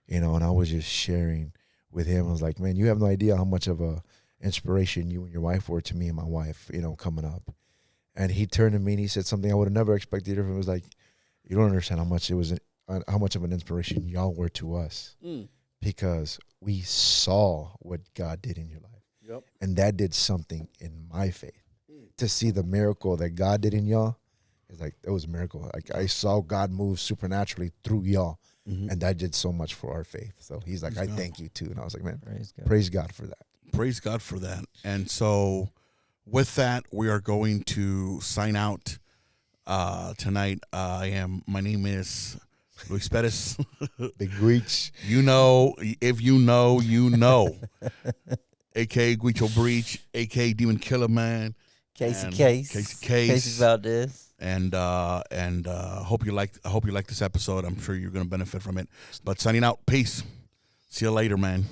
and I was just sharing with him. I was like, man, you have no idea how much of a inspiration you and your wife were to me and my wife, coming up. And he turned to me and he said something I would have never expected from him. It was like, you don't understand how much of an inspiration y'all were to us, because we saw what God did in your life. Yep. And that did something in my faith. To see the miracle that God did in y'all, it's like, it was a miracle. Like, I saw God move supernaturally through y'all, and that did so much for our faith. So he's like, I thank you too. And I was like, man, praise God for that. Praise God for that. And so with that, we are going to sign out tonight. My name is Luis Perez. Big Reach. If you know, a.k.a. Guicho Breach, a.k.a. Demon Killer Man. Casey Valdez. And hope you like this episode. I'm sure you're going to benefit from it. But signing out. Peace. See you later, man.